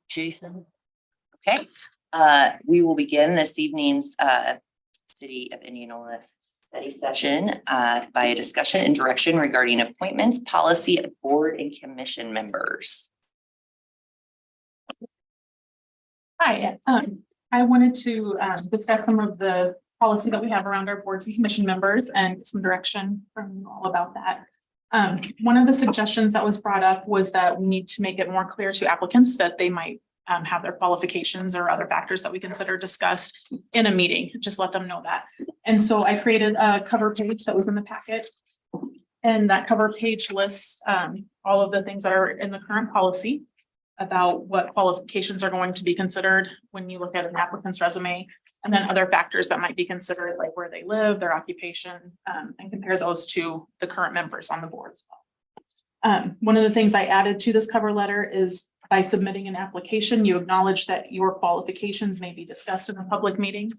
Jason. Okay, we will begin this evening's City of Indianola study session by a discussion and direction regarding appointments, policy of board and commission members. Hi, I wanted to discuss some of the policy that we have around our boards and commission members and some direction from you all about that. One of the suggestions that was brought up was that we need to make it more clear to applicants that they might have their qualifications or other factors that we consider discussed in a meeting. Just let them know that. And so I created a cover page that was in the packet. And that cover page lists all of the things that are in the current policy about what qualifications are going to be considered when you look at an applicant's resume, and then other factors that might be considered, like where they live, their occupation, and compare those to the current members on the board as well. One of the things I added to this cover letter is by submitting an application, you acknowledge that your qualifications may be discussed in a public meeting.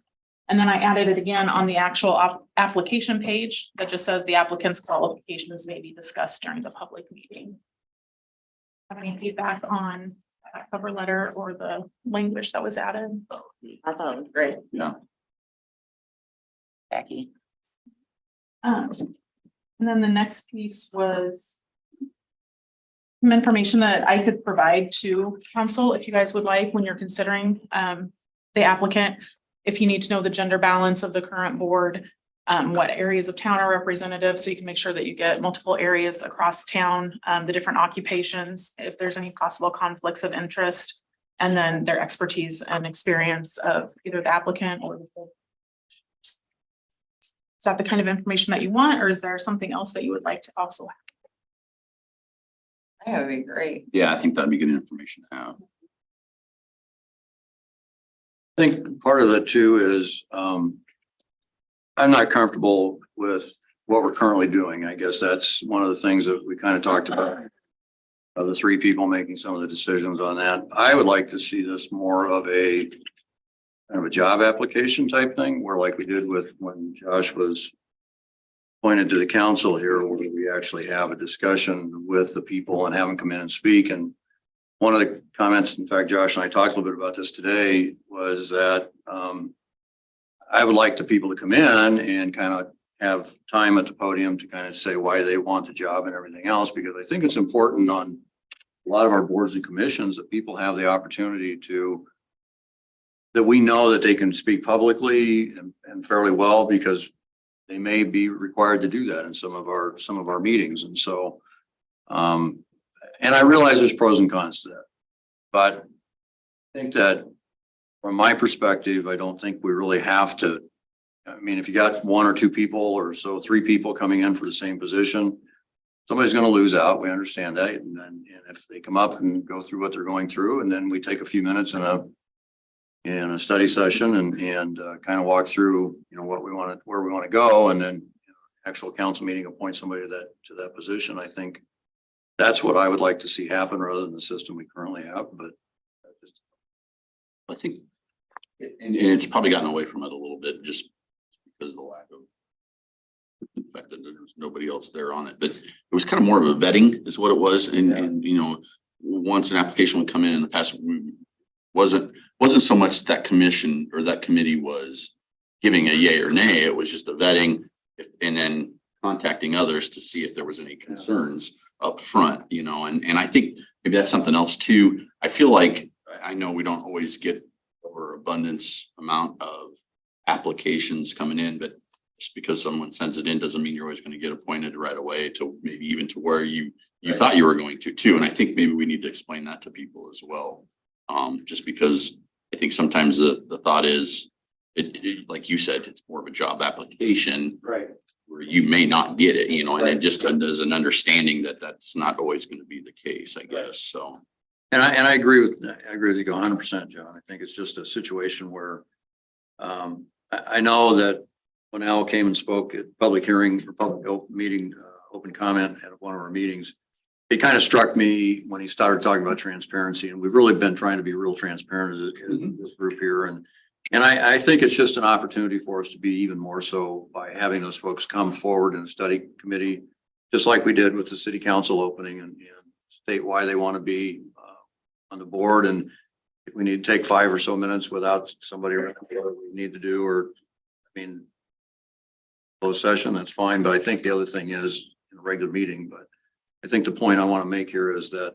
And then I added it again on the actual application page that just says the applicant's qualifications may be discussed during the public meeting. Have any feedback on that cover letter or the language that was added? I thought it was great. Yeah. Becky. And then the next piece was some information that I could provide to council if you guys would like when you're considering the applicant. If you need to know the gender balance of the current board, what areas of town are representative, so you can make sure that you get multiple areas across town, the different occupations, if there's any possible conflicts of interest, and then their expertise and experience of either the applicant or the board. Is that the kind of information that you want, or is there something else that you would like to also have? That would be great. Yeah, I think that'd be good information to have. I think part of it too is, I'm not comfortable with what we're currently doing. I guess that's one of the things that we kind of talked about. Of the three people making some of the decisions on that. I would like to see this more of a kind of a job application type thing, where like we did with when Josh was appointed to the council here, where we actually have a discussion with the people and have them come in and speak. And one of the comments, in fact, Josh and I talked a little bit about this today, was that I would like the people to come in and kind of have time at the podium to kind of say why they want the job and everything else, because I think it's important on a lot of our boards and commissions that people have the opportunity to, that we know that they can speak publicly and fairly well, because they may be required to do that in some of our meetings. And so, and I realize there's pros and cons to that, but I think that from my perspective, I don't think we really have to. I mean, if you got one or two people or so, three people coming in for the same position, somebody's going to lose out. We understand that. And if they come up and go through what they're going through, and then we take a few minutes in a study session and kind of walk through, you know, what we want to, where we want to go, and then actual council meeting appoint somebody to that position. I think that's what I would like to see happen rather than the system we currently have. But I think, and it's probably gotten away from it a little bit just because of the lack of the fact that there's nobody else there on it. But it was kind of more of a vetting is what it was. And you know, once an application would come in the past, wasn't so much that commission or that committee was giving a yay or nay. It was just a vetting and then contacting others to see if there was any concerns up front, you know, and I think maybe that's something else too. I feel like, I know we don't always get over abundance amount of applications coming in, but just because someone sends it in doesn't mean you're always going to get appointed right away to maybe even to where you thought you were going to too. And I think maybe we need to explain that to people as well. Just because I think sometimes the thought is it like you said, it's more of a job application, right, where you may not get it, you know, and it just does an understanding that that's not always going to be the case, I guess. So. And I agree with you 100%, John. I think it's just a situation where I know that when Al came and spoke at public hearing or public meeting, open comment at one of our meetings, it kind of struck me when he started talking about transparency, and we've really been trying to be real transparent as this group here. And I think it's just an opportunity for us to be even more so by having those folks come forward in a study committee, just like we did with the city council opening, and state why they want to be on the board. And if we need to take 5 or so minutes without somebody recommending what we need to do, or, I mean, closed session, that's fine, but I think the other thing is in a regular meeting, but I think the point I want to make here is that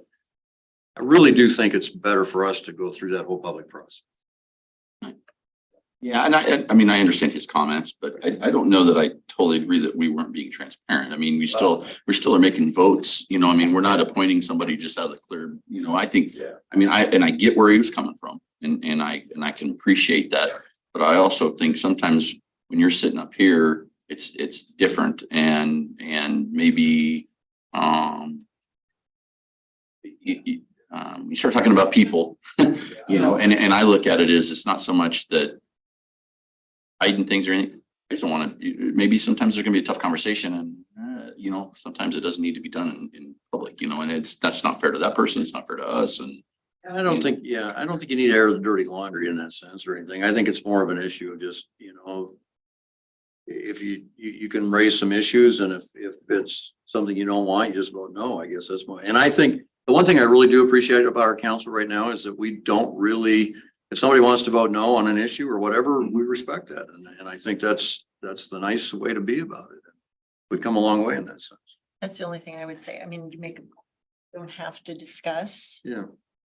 I really do think it's better for us to go through that whole public process. Yeah, and I mean, I understand his comments, but I don't know that I totally agree that we weren't being transparent. I mean, we still are making votes, you know, I mean, we're not appointing somebody just out of the clear, you know, I think, I mean, I get where he was coming from and I can appreciate that. But I also think sometimes when you're sitting up here, it's different and maybe, you start talking about people, you know, and I look at it as it's not so much that hiding things or anything. I just don't want to, maybe sometimes there's gonna be a tough conversation and, you know, sometimes it doesn't need to be done in public, you know, and that's not fair to that person. It's not fair to us. And I don't think you need to air the dirty laundry in that sense or anything. I think it's more of an issue of just, you know, if you can raise some issues, and if it's something you don't want, you just vote no, I guess that's more. And I think the one thing I really do appreciate about our council right now is that we don't really, if somebody wants to vote no on an issue or whatever, we respect that. And I think that's the nice way to be about it. We've come a long way in that sense. That's the only thing I would say. I mean, don't have to discuss, Yeah.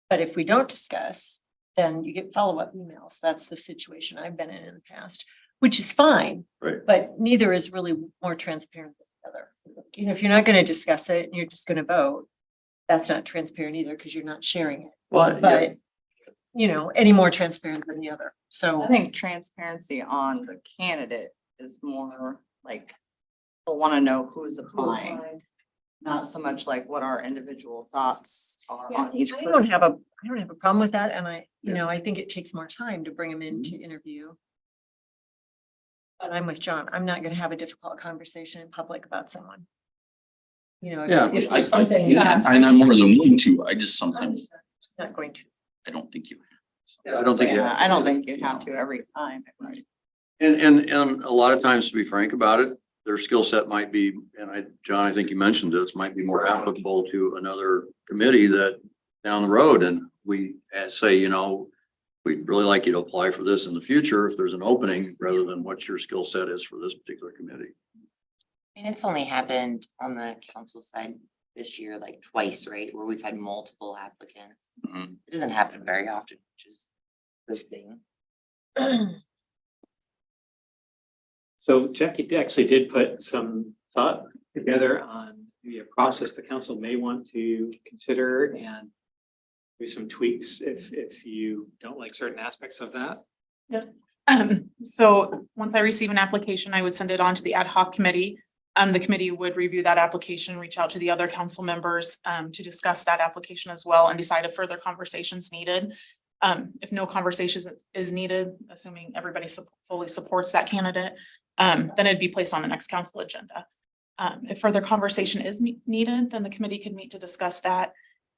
but if we don't discuss, then you get follow-up emails. That's the situation I've been in the past, which is fine. Right. But neither is really more transparent than the other. You know, if you're not going to discuss it and you're just going to vote, that's not transparent either because you're not sharing it. Well, But, you know, any more transparent than the other. So I think transparency on the candidate is more like, they'll want to know who's applying, not so much like what our individual thoughts are yeah, on each I person. don't have a problem with that. And Yeah. I think it takes more time to bring them in to interview. But I'm with John. I'm not gonna have a difficult conversation in public about someone. You know, Yeah. if I there's something. I'm more than willing to, I just sometimes, Not going to. I don't think you. I don't think. Yeah, I don't think you have to every time. Right. And a lot of times, to be frank about it, their skill set might be, and John, I think you mentioned this, might be more applicable to another committee that down the road, and we say, you know, we'd really like you to apply for this in the future if there's an opening, rather than what your skill set is for this particular committee. And it's only happened on the council side this year, like twice, right, where we've had multiple applicants. Mhm. It doesn't happen very often, which is a good thing. So Jackie actually did put some thought together on maybe a process the council may want to consider and do some tweaks if you don't like certain aspects of that. So once I receive an application, I would send it on to the ad hoc committee. The committee would review that application, reach out to the other council members to discuss that application as well and decide if further conversations needed. If no conversations is needed, assuming everybody fully supports that candidate, then it'd be placed on the next council agenda. If further conversation is needed, then the committee could meet to discuss that.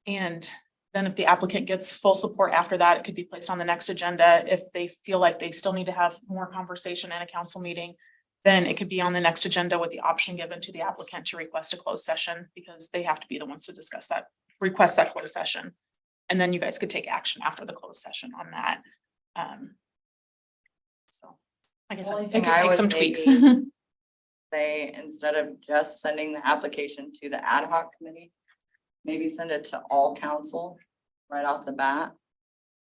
And then if the applicant gets full support after that, it could be placed on the next agenda. If they feel like they still need to have more conversation in a council meeting, then it could be on the next agenda with the option given to the applicant to request a closed session, because they have to be the ones to discuss that, request that closed session. And then you guys could take action after the closed session on that. So like I said, Only it thing could I make would some tweaks. maybe They, instead of just sending the application to the ad hoc committee, maybe send it to all council right off the bat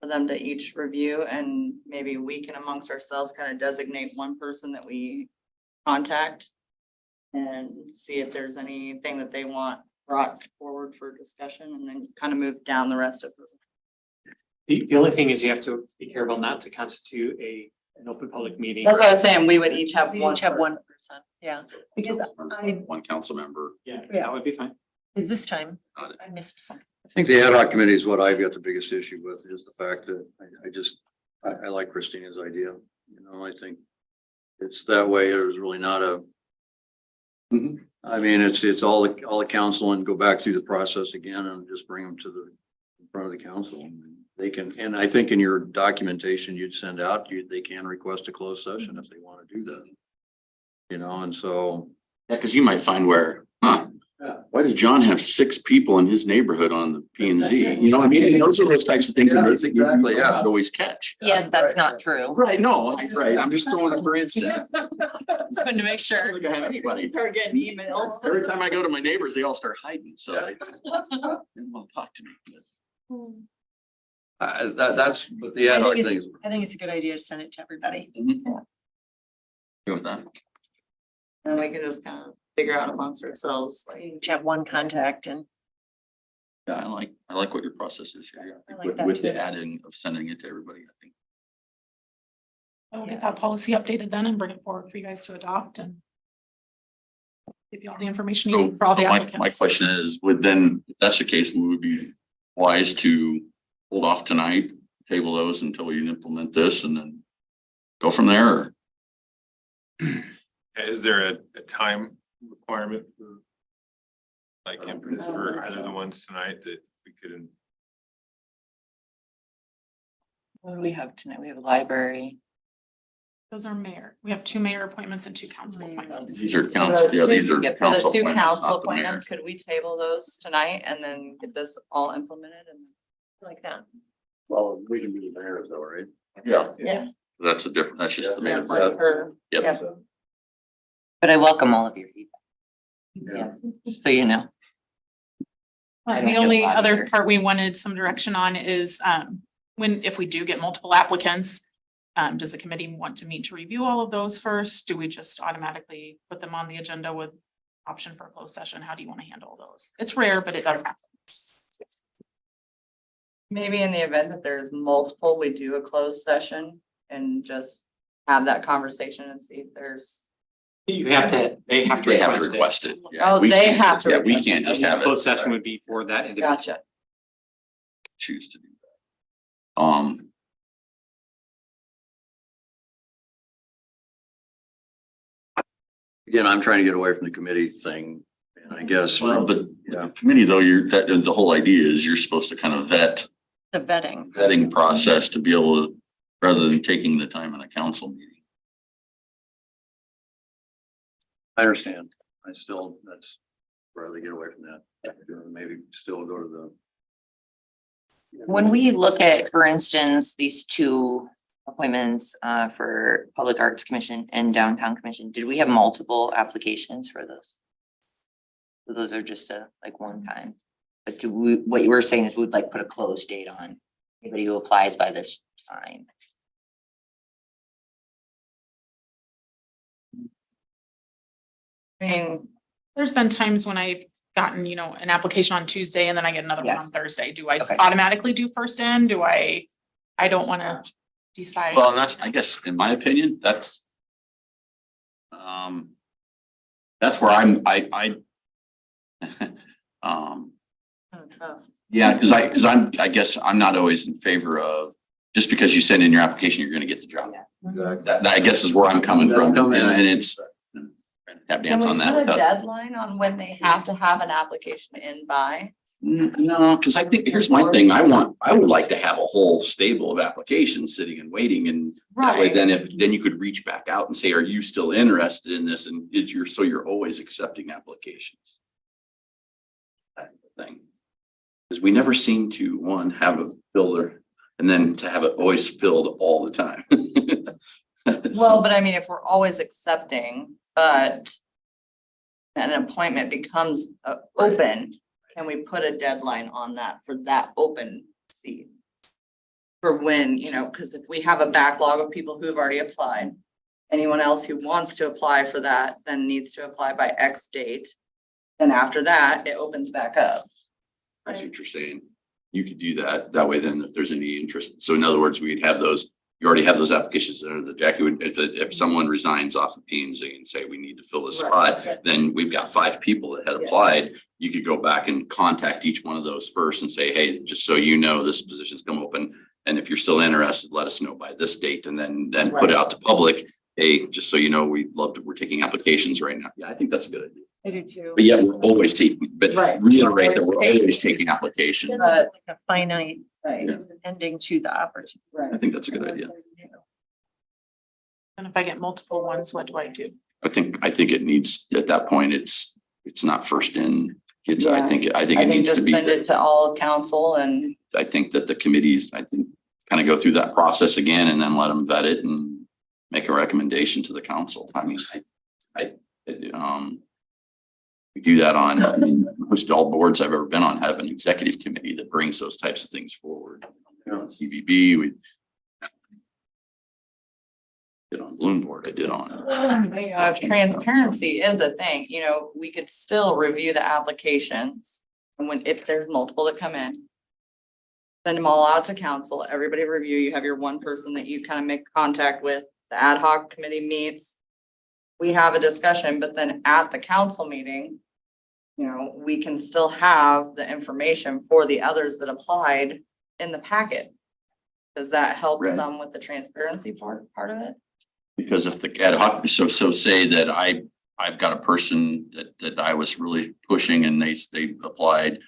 for them to each review, and maybe we can amongst ourselves kind of designate one person that we contact and see if there's anything that they want brought forward for discussion, and then kind of move down the rest of it. The only thing is you have to be careful not to constitute an open public meeting. That's what I was saying, we would each have We one. each have one person. person, yeah, because One council member. Yeah, Yeah. that would be fine. is this time, Got it. I missed something. I think the ad hoc committee is what I've got the biggest issue with, is the fact that I like Christina's idea. You know, I think it's that way. There's really not a, Mhm. I mean, it's all the council, and go back through the process again and just bring them to in front of the council. They can, and I think in your documentation you'd send out, they can request a closed session if they want to do that. You know, and so. Yeah, because you might find where, why why does John have 6 people in his neighborhood on the P and Z? You know what I mean? And those are those types of things that Yes, exactly, yeah. I'd always catch. Yes, that's not true. Right, no, right. I'm just throwing it for instance. Just wanted to make I sure. don't think I have anybody. Start getting emails. Every time I go to my neighbors, they all start hiding, so they didn't want to talk to me. That's what the ad hoc thing is. I think it's a good idea to send it to everybody. Go with that. And we can just kind of figure out amongst ourselves, like, You each have one contact and Yeah, I like what your process is here. I like With, that with the too. adding of sending it to everybody, I think. I'll get that policy updated then and bring it forward for you guys to adopt and give you all the information you So need for all the my applicants. question is, would then, if that's the case, would we be wise to hold off tonight, table those until we implement this and then go from there? Or Is there a time requirement for like inputs for either of the ones tonight that we could? What do we have tonight? We have a library. Those are mayor. We have 2 mayor appointments and 2 council Mayor. appointments. these are council, yeah, these are Yeah, for the for the council 2 appointments, council not the mayor. appointments, could we table those tonight and then get this all implemented and? like that. Well, we can do the mayor's though, right? Yeah, Yeah. that's a different, that's just the mayor. Yeah, that's her. Yep. Yeah. But I welcome all of your feedback. Yeah. So you know. I don't The get only a lot other either. part we wanted some direction on is if we do get multiple applicants, does the committee want to meet to review all of those first? Do we just automatically put them on the agenda with option for a closed session? How do you want to handle those? It's rare, but it does happen. Maybe in the event that there's multiple, we do a closed session and just have that conversation and see if there's. You have to, they have to. They have to request request it. Yeah, Oh, we they can't have just- to Yeah, we request can't it. just have it. Closed session would be for that individual. Gotcha. Choose to do that. Again, I'm trying to get away from the committee thing. And I guess, Well, but yeah, committee though, the whole idea is you're supposed to kind of The vetting. vetting process to be able to, rather than taking the time in a council meeting. I understand. That's rather get away from that. Maybe still go to the. When we look at, for instance, these 2 appointments for Public Arts Commission and Downtown Commission, did we have multiple applications for those? So those are just like one time. But do we, what you were saying is we'd like put a close date on anybody who applies by this time. I mean, There's been times when I've gotten, an application on Tuesday and then I get another one Yeah. on Thursday. Do I Okay. automatically do first in? Do I don't want to decide. Well, and that's, I guess, in my opinion, that's where tough. yeah, I guess I'm not always in favor of, just because you send in your application, you're gonna get the job. That I guess is where I'm coming from, and it's tap dance on Can we put a that. deadline on when they have to have an application in by? No, because I think, here's my thing, I would like to have a whole stable of applications sitting and waiting, and that way, then you could reach back out and say, are you still interested in this? And you're always accepting applications. That type of thing. Because we never seem to, have a builder, and then to have it always filled all the time. Well, but I mean, if we're always accepting, but an appointment becomes open, can we put a deadline on that for that open seat? For when, because if we have a backlog of people who have already applied, anyone else who wants to apply for that then needs to apply by X date. Then after that, it opens back up. I see what you're saying. You could do that. That way, then if there's any interest, so in other words, we'd have those, you already have those applications there that Jackie would, if someone resigns off of P and Z and say, we need to fill this spot, then we've got 5 people that had applied. You could go back and contact each one of those first and say, hey, just so you know, this position's come open. And if you're still interested, let us know by this date, and then put it out to public. Hey, just so you know, we're taking applications right now. Yeah, I think that's a good idea. I do too. But yet we're always taking, but Right. reiterate that we're always taking applications. Like a finite Right. ending to the opportunity. I think that's a good idea. And if I get multiple ones, what do I do? I think it needs, at that point, it's not first in, It's, Yeah. I think it I think needs to just be, send it to all council and I think that the committees, kind of go through that process again and then let them vet it and make a recommendation to the council. I mean, we do that on, I mean, most all boards I've ever been on have an executive committee that brings those types of things forward. On CVB, we did on Bloom Board, I did on. you know, if transparency is a thing, you know, we could still review the applications. And if there's multiple that come in. Send them all out to council, everybody review, you have your one person that you kind of make contact with, the ad hoc committee meets. We have a discussion, but then at the council meeting. You know, we can still have the information for the others that applied in the packet. Does that help Right. some with the transparency part of it? Because if the ad hoc, so say that I've got a person that I was really pushing and they applied.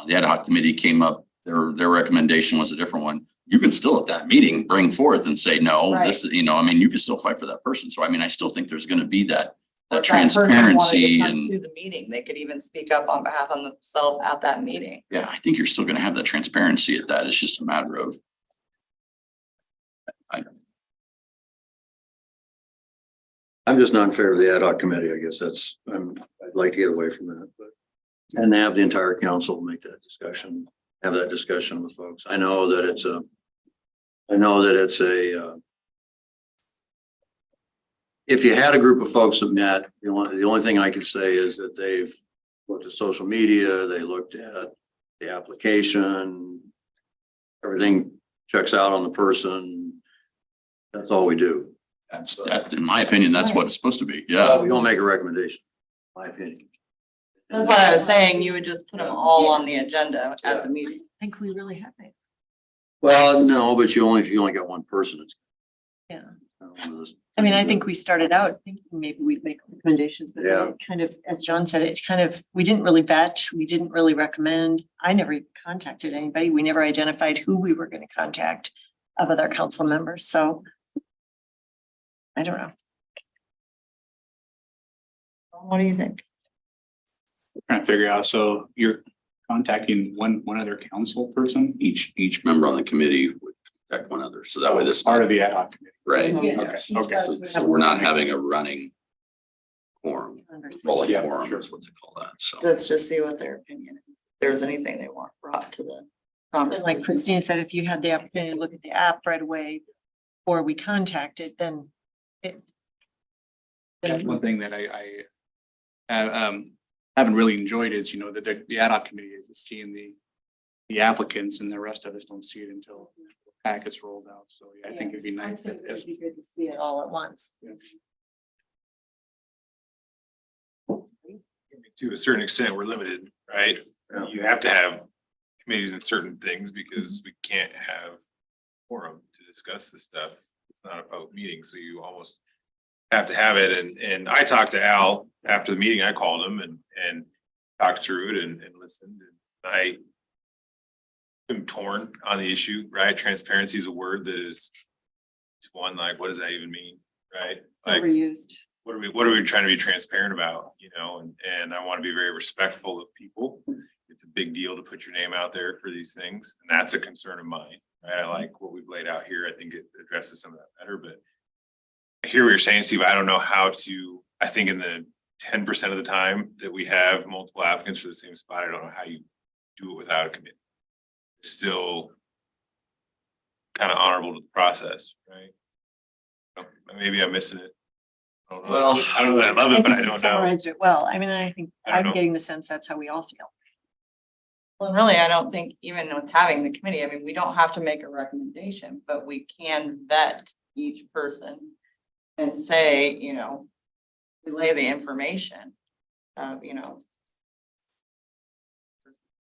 The ad hoc committee came up, their recommendation was a different one. You can still at that meeting bring forth and say, no, this is, I mean, you can still fight for that person. So I mean, I still think there's gonna be that Or if that person wanted to transparency come and, To the meeting, they could even speak up on behalf of themselves at that meeting. yeah, I think you're still gonna have that transparency at that. It's just a matter of. I'm just not in favor of the ad hoc committee. I guess I'd like to get away from that, but. And have the entire council make that discussion, have that discussion with folks. I know that it's a. If you had a group of folks that met, the only thing I could say is that they've looked at social media, they looked at the application. Everything checks out on the person. That's all we do. That, in my opinion, that's what it's supposed to be. Yeah. We don't make a recommendation, in my opinion. That's what I was saying, you would just put them all on the agenda at the meeting. I think we really have it. Well, no, but if you only got one person, it's. Yeah. one of those I mean, I things think we started out thinking maybe we'd make recommendations, but then Yeah. it kind of, as John said, it kind of, we didn't really vet, we didn't really recommend. I never even contacted anybody. We never identified who we were going to contact of other council members, so. I don't know. What do you think? Trying to figure out, so you're contacting one other council person, Each member on the committee would contact one other. So that way this. part of the ad hoc committee. Right. Yeah. Yes. Okay. So we're not having a running quorum, rolling Yeah, quorum sure. is what they call that. So. Let's just see what their opinion is. If there's anything they want brought to the And like conversation. Christina said, if you had the opportunity to look at the app right away, or we contacted, then it. That's one thing that I haven't really enjoyed is, the ad hoc committee is seeing the applicants, and the rest of us don't see it until the packets rolled out. So yeah, I think it'd be nice if. It'd be good to see it all at once. To a certain extent, we're limited, right? Yeah. You have to have committees in certain things because we can't have forum to discuss this stuff. It's not a public meeting, so you almost have to have it. And I talked to Al after the meeting. I called him and talked through it and listened. And I am torn on the issue, right? Transparency is a word that is, it's one, like, what does that even mean, right? Like, Overused. what are we trying to be transparent about, and I want to be very respectful of people. It's a big deal to put your name out there for these things, and that's a concern of mine, right? I like what we've laid out here. I think it addresses some of that better, but I hear what you're saying, Steve. I don't know how to, I think in the 10% of the time that we have multiple applicants for the same spot, I don't know how you do it without a committee. It's still kind of honorable to the process, right? Maybe I'm missing it. I don't know. Well, I don't know that I love it, but I think you don't know. summarized it well. I mean, I think I don't I'm know. getting the sense that's how we all feel. Well, really, I don't think even with having the committee, I mean, we don't have to make a recommendation, but we can vet each person. And say, relay the information of,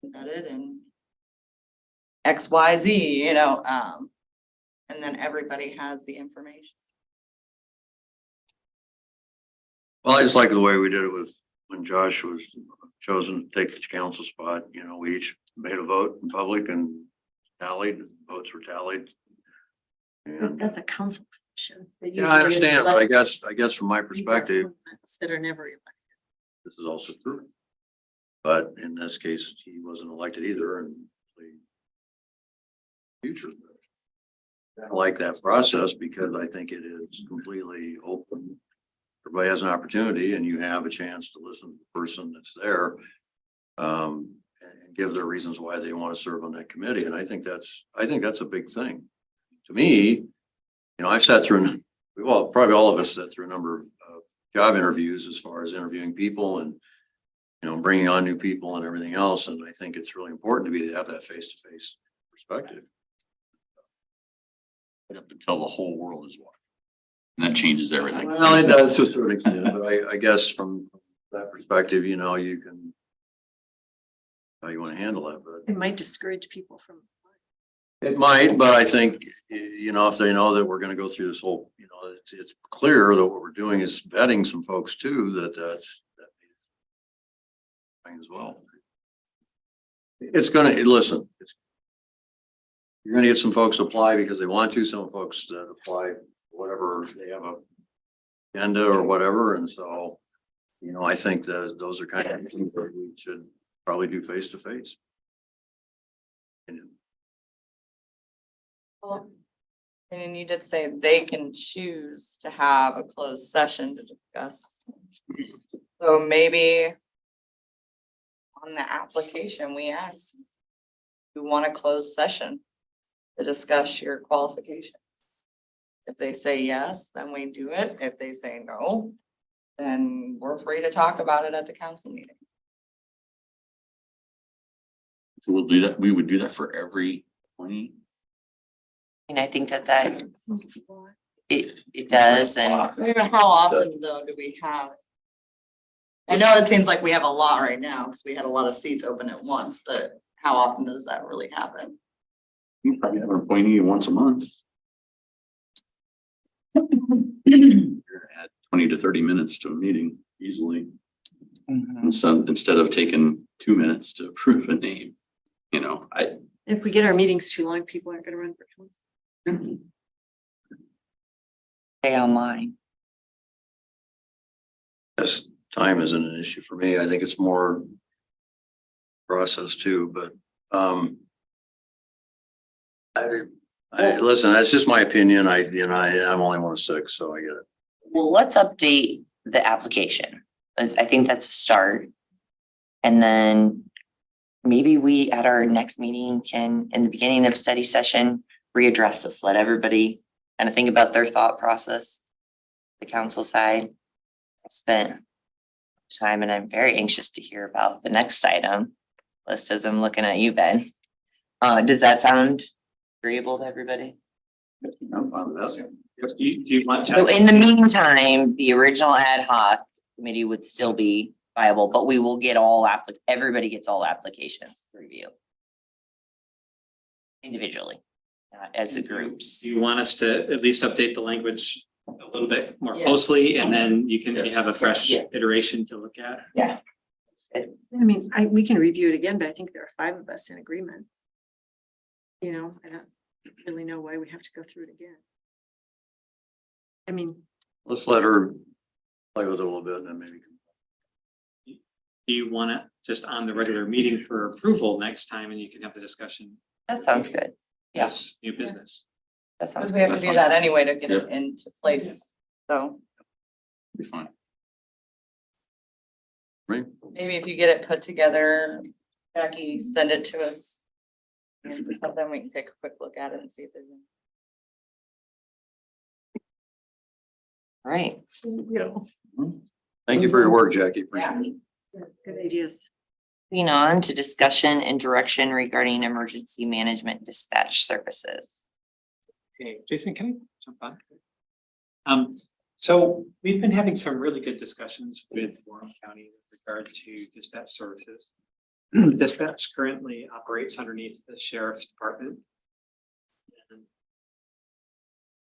vetted and X, Y, Z, and then everybody has the information. Well, I just like the way we did it with when Josh was chosen to take the council spot. We each made a vote in public and tallied, votes were tallied. And That's a council position. that yeah, I usually is understand, but elected. I guess from my These are perspective, appointments that are never elected. this is also true. But in this case, he wasn't elected either and future. I like that process because I think it is completely open. Everybody has an opportunity and you have a chance to listen to the person that's there. And give their reasons why they want to serve on that committee. And I think that's a big thing. To me, you know, I've sat through, well, probably all of us sat through a number of job interviews as far as interviewing people and, you know, bringing on new people and everything else. And I think it's really important to have that face-to-face perspective. Up until the whole world is watching. And that changes everything. Well, it does to a certain extent, but I guess from that perspective, you know, you can, how you want to handle it, but. It might discourage people from. It might, but I think, you know, if they know that we're gonna go through this whole, you know, it's clear that what we're doing is vetting some folks too, that as well. It's gonna, listen, you're gonna get some folks apply because they want to, some folks that apply, whatever, they have a agenda or whatever, and so, you know, I think that those are kind of things that we should probably do face to face. Well, and you did say they can choose to have a closed session to discuss. So maybe on the application, we ask, we want a closed session to discuss your qualifications. If they say yes, then we do it. If they say no, then we're free to talk about it at the council meeting. So we'll do that. We would do that for every appointee. And I think that it does, and How often though do we have? I know it seems like we have a lot right now because we had a lot of seats open at once, but how often does that really happen? You probably have an appointee once a month. You're gonna add 20 to 30 minutes to a meeting easily. And so instead of taking 2 minutes to approve a name, you know, If we get our meetings too long, people aren't gonna run for council. stay online. Yes, time isn't an issue for me. I think it's more process too, but, listen, that's just my opinion. I'm only one of 6, so I get it. Well, let's update the application. I think that's a start. And then maybe we, at our next meeting, can, in the beginning of study session, readdress this, let everybody kind of think about their thought process. The council side. I've spent time and I'm very anxious to hear about the next item. List as I'm looking at you, Ben. Does that sound agreeable to everybody? I'm fine with that. Do you want? So in the meantime, the original ad hoc committee would still be viable, but we will get everybody gets all applications to review. Individually, not as a groups. Do you want us to at least update the language a little bit more closely and then you can have a fresh Yeah. iteration to look at? Yeah. I mean, we can review it again, but I think there are 5 of us in agreement. You know, I don't really know why we have to go through it again. I mean, Let's let her play with it a little bit and then maybe. Do you want it just on the regular meeting for approval next time and you can have the discussion? That sounds good. Yeah. As new business. That sounds Because we have to That's do fine. that anyway to get it into place. So Be fine. Right? maybe if you get it put together, Jackie, send it to us. And then we can take a quick look at it and see if there's. Right. Thank you for your work, Jackie. Appreciate it. good ideas. Moving on to discussion and direction regarding emergency management dispatch services. Okay, Jason, can I jump on? So we've been having some really good discussions with Warren County with regard to dispatch services. Dispatch currently operates underneath the sheriff's department. And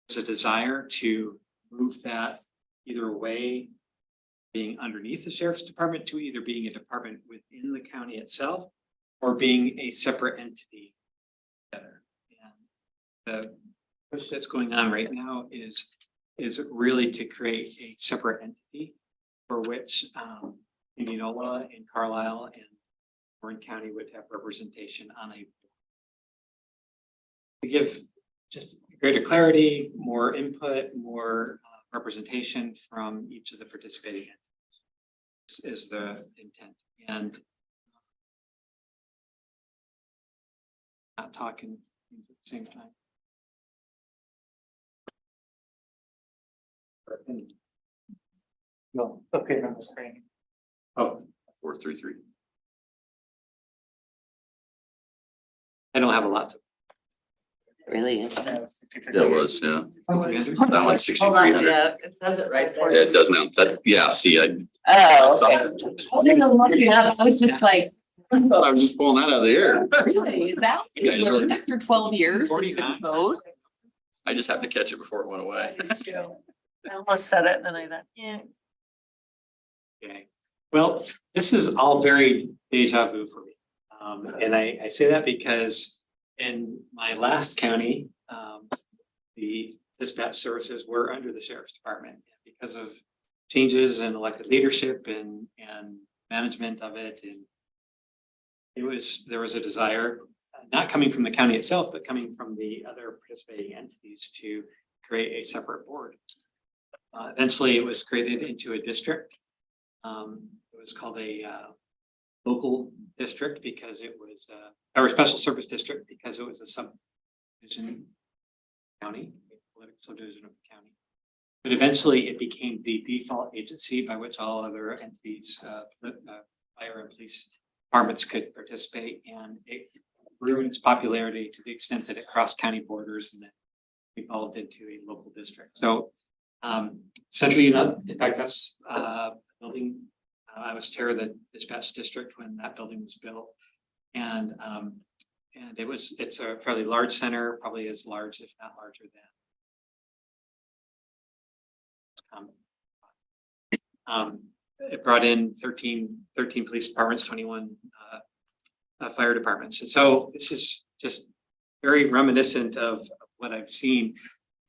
there's a desire to move that either away, being underneath the sheriff's department, to either being a department within the county itself or being a separate entity. Together. And the push that's going on right now is really to create a separate entity for which Indianola and Carlisle and Warren County would have representation on a. To give just greater clarity, more input, more representation from each of the participating entities is the intent, and not talking at the same time. No, okay, on the screen. Oh, 433. I don't have a lot to. Really is. Yeah, it was, yeah. That one's Hold on, 6,300. yeah, it says it right there. Yeah, it does now. That, yeah, see, I Oh, saw okay. it. I didn't look it up. I was just like, thought I was just pulling that out of the air. really, is that You guys are- after 12 years? is 49. this vote? I just happened to catch it before it went away. I almost said it, and then I thought, yeah. Okay, well, this is all very deja vu for me. And I say that because in my last county, the dispatch services were under the sheriff's department because of changes in elected leadership and management of it. And there was a desire, not coming from the county itself, but coming from the other participating entities to create a separate board. Eventually it was created into a district. It was called a local district because it was or a special service district because it was a subdivision county, political subdivision of the county. But eventually it became the default agency by which all other entities, fire and police departments could participate, and it grew in its popularity to the extent that it crossed county borders and then evolved into a local district. So Central United, in fact, that's building. I was chair of the dispatch district when that building was built, and it's a fairly large center, probably as large, if not larger than. It brought in 13 police departments, 21 fire departments, and so this is just very reminiscent of what I've seen.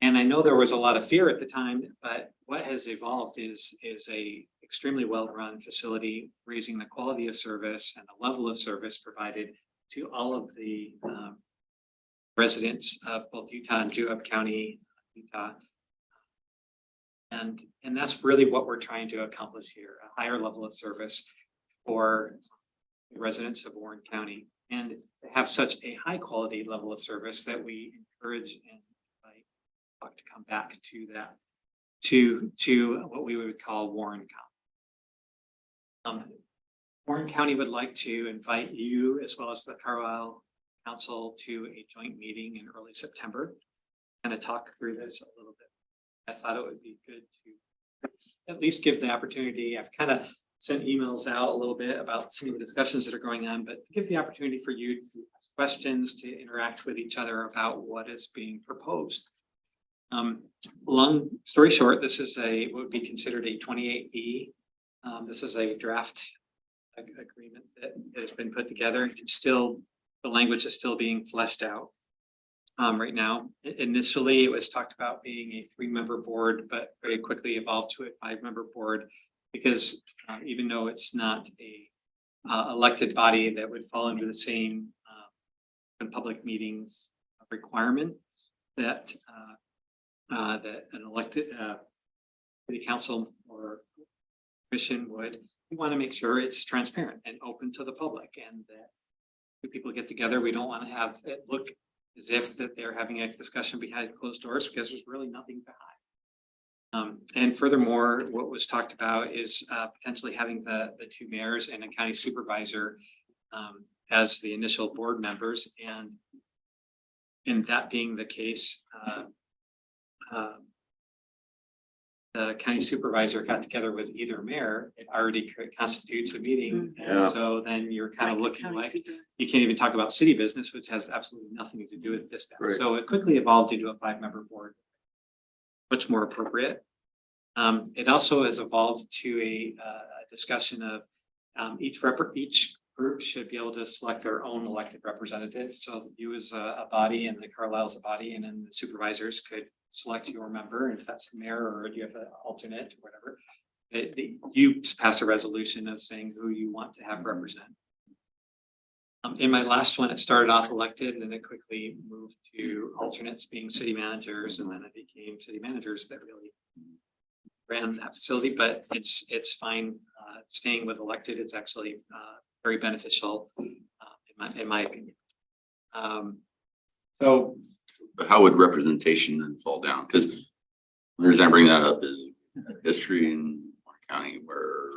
And I know there was a lot of fear at the time, but what has evolved is a extremely well-run facility, raising the quality of service and the level of service provided to all of the residents of both Utah and Juab County, Utah. And that's really what we're trying to accomplish here, a higher level of service for the residents of Warren County, and to have such a high quality level of service that we encourage and invite to come back to that, to what we would call Warren County. Warren County would like to invite you as well as the Carlisle Council to a joint meeting in early September, and to talk through this a little bit. I thought it would be good to at least give the opportunity. I've kind of sent emails out a little bit about some of the discussions that are going on, but to give the opportunity for you to ask questions, to interact with each other about what is being proposed. Long story short, this is what would be considered a 28E. This is a draft agreement that has been put together. The language is still being fleshed out right now. Initially, it was talked about being a 3-member board, but very quickly evolved to a 5-member board because even though it's not a elected body that would fall under the same public meetings requirements that that an elected city council or commission would, we want to make sure it's transparent and open to the public, and that when people get together, we don't want to have it look as if that they're having a discussion behind closed doors, because there's really nothing behind. And furthermore, what was talked about is potentially having the 2 mayors and a county supervisor as the initial board members, and in that being the case, the county supervisor got together with either mayor, it already constitutes a meeting. Yeah. And so then you're kind of looking County like, seat. you can't even talk about city business, which has absolutely nothing to do with this. Right. So it quickly evolved into a 5-member board, much more appropriate. It also has evolved to a discussion of each group should be able to select their own elected representative. So you as a body and the Carlisle's a body, and then the supervisors could select your member, and if that's the mayor or you have an alternate or whatever, you pass a resolution of saying who you want to have represent. In my last one, it started off elected and it quickly moved to alternates being city managers, and then it became city managers that really ran that facility, but it's fine staying with elected. It's actually very beneficial in my opinion. So But how would representation then fall down? Because the reason I bring that up is history in Warren County where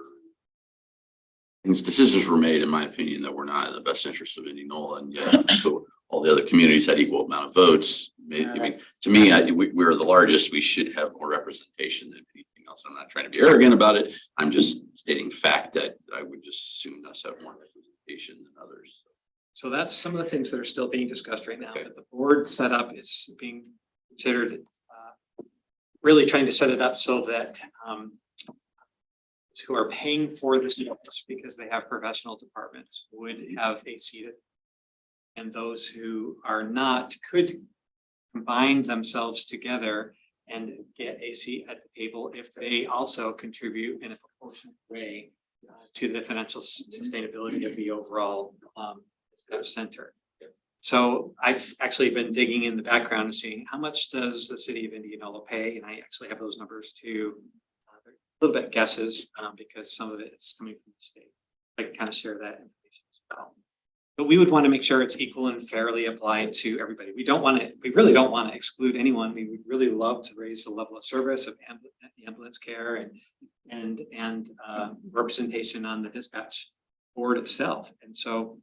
these decisions were made, in my opinion, that were not in the best interest of Indianola, and yet so all the other communities had equal amount of votes. I mean, to me, we're the largest. We should have more representation than anything else. I'm not trying to be arrogant about it. I'm just stating fact that I would just assume us have more representation than others. So that's some of the things that are still being discussed right now, Okay. but the board setup is being considered. Really trying to set it up so that who are paying for the seats because they have professional departments would have a seat. And those who are not could combine themselves together and get a seat at the table if they also contribute in a proportionate way to the financial sustainability of the overall center. So I've actually been digging in the background and seeing how much does the city of Indianola pay, and I actually have those numbers too. A little bit guesses because some of it is coming from the state. I can kind of share that information as well. But we would want to make sure it's equal and fairly applied to everybody. We really don't want to exclude anyone. We would really love to raise the level of service of ambulance care and representation on the dispatch board itself. And so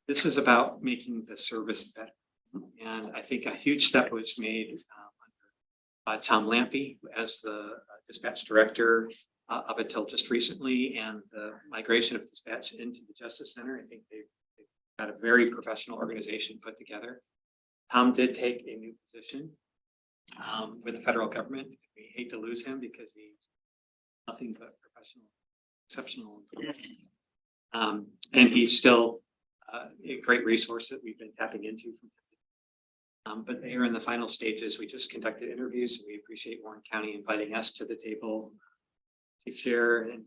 this is about making the service better. And I think a huge step was made under Tom Lampy as the dispatch director up until just recently, and the migration of dispatch into the Justice Center. I think they've got a very professional organization put together. Tom did take a new position with the federal government. We hate to lose him because he's nothing but professional, exceptional. And he's still a great resource that we've been tapping into. But they are in the final stages. We just conducted interviews. We appreciate Warren County inviting us to the table. Chief Chair and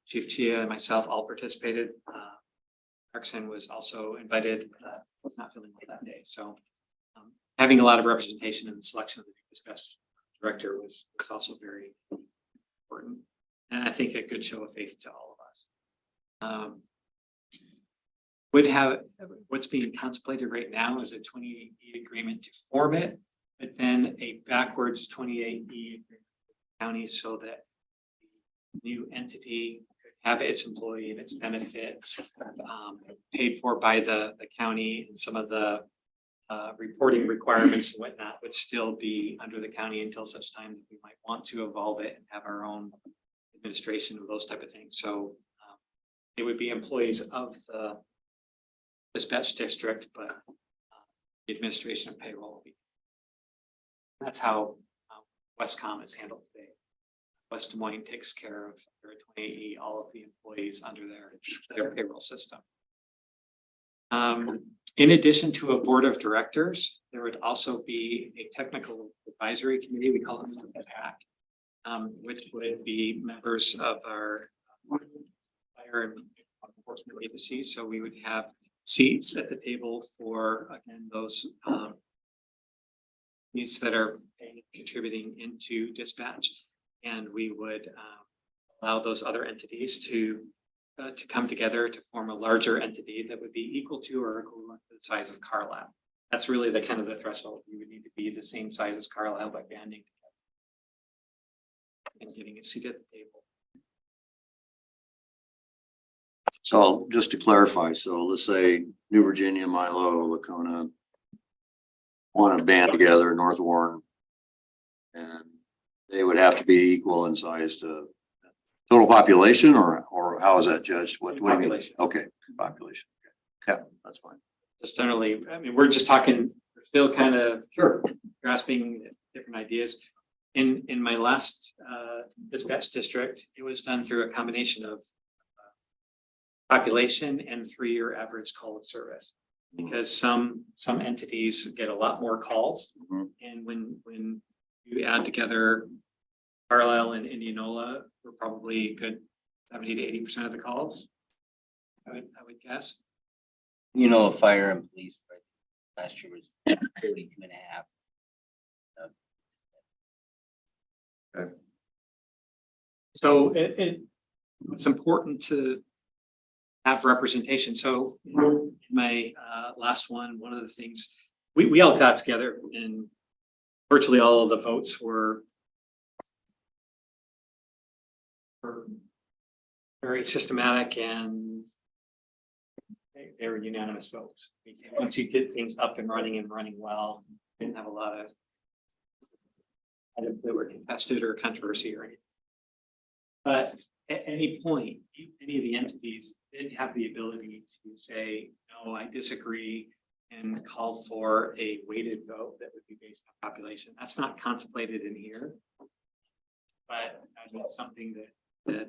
Chief Chia and myself all participated. Clarkson was also invited, was not feeling well that day. So having a lot of representation in the selection of the dispatch director was also very important. And I think a good show of faith to all of us. Would have what's being contemplated right now is a 28E agreement to form it, but then a backwards 28E agreement with the county so that the new entity could have its employee and its benefits paid for by the county, and some of the reporting requirements and whatnot would still be under the county until such time that we might want to evolve it and have our own administration of those type of things. So it would be employees of the dispatch district, but the administration of payroll will be. That's how Westcom is handled today. West Des Moines takes care of their 28E, all of the employees under their payroll system. In addition to a board of directors, there would also be a technical advisory committee. We call it the PAC, which would be members of our fire and enforcement agencies. So we would have seats at the table for, again, those needs that are contributing into dispatch, and we would allow those other entities to come together to form a larger entity that would be equal to or equivalent to the size of Carlisle. That's really the kind of the threshold. You would need to be the same size as Carlisle by banding together and getting a seat at the table. So just to clarify, so let's say New Virginia, Milo, Lacona want to band together, North Warren, and they would have to be equal in size to total population, or how is that judged? What do you mean? Population. Okay, population. Okay. Yeah, that's fine. Just generally, I mean, we're just talking, we're still kind of Sure. grasping different ideas. In my last dispatch district, it was done through a combination of population and 3-year average call of service. Because some entities get a lot more calls. Mhm. And when you add together Carlisle and Indianola, we're probably good 70 to 80% of the calls. I would guess. You know, fire and police, right? Last year was 32.5. So it's important to have representation. So in my last one of the things, we all got together and virtually all of the votes were very systematic and they were unanimous votes. Once you get things up and running well, didn't have a lot of items that were contested or controversy or anything. But at any point, any of the entities didn't have the ability to say, no, I disagree and call for a weighted vote that would be based on population. That's not contemplated in here. But that's something that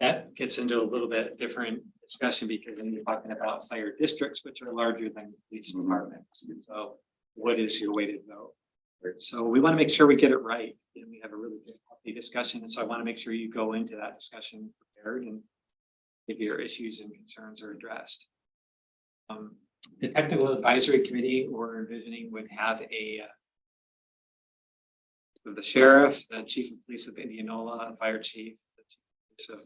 that gets into a little bit different discussion because then you're talking about fire districts, which are larger than police departments. And so what is your weighted vote? So we want to make sure we get it right and we have a really good healthy discussion. And so I want to make sure you go into that discussion prepared and if your issues and concerns are addressed. The technical advisory committee we're envisioning would have the sheriff, the chief of police of Indianola, the fire chief, the chief of police of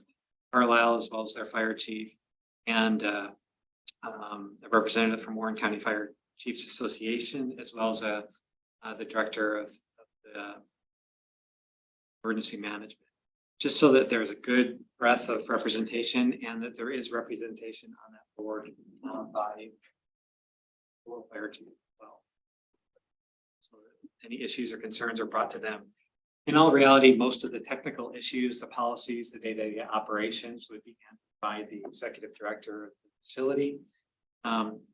Carlisle, as well as their fire chief, and a representative from Warren County Fire Chiefs Association, as well as the director of the emergency management, just so that there's a good breadth of representation and that there is representation on that board by the fire chief as well. So that any issues or concerns are brought to them. In all reality, most of the technical issues, the policies, the day-to-day operations would be handled by the executive director of the facility.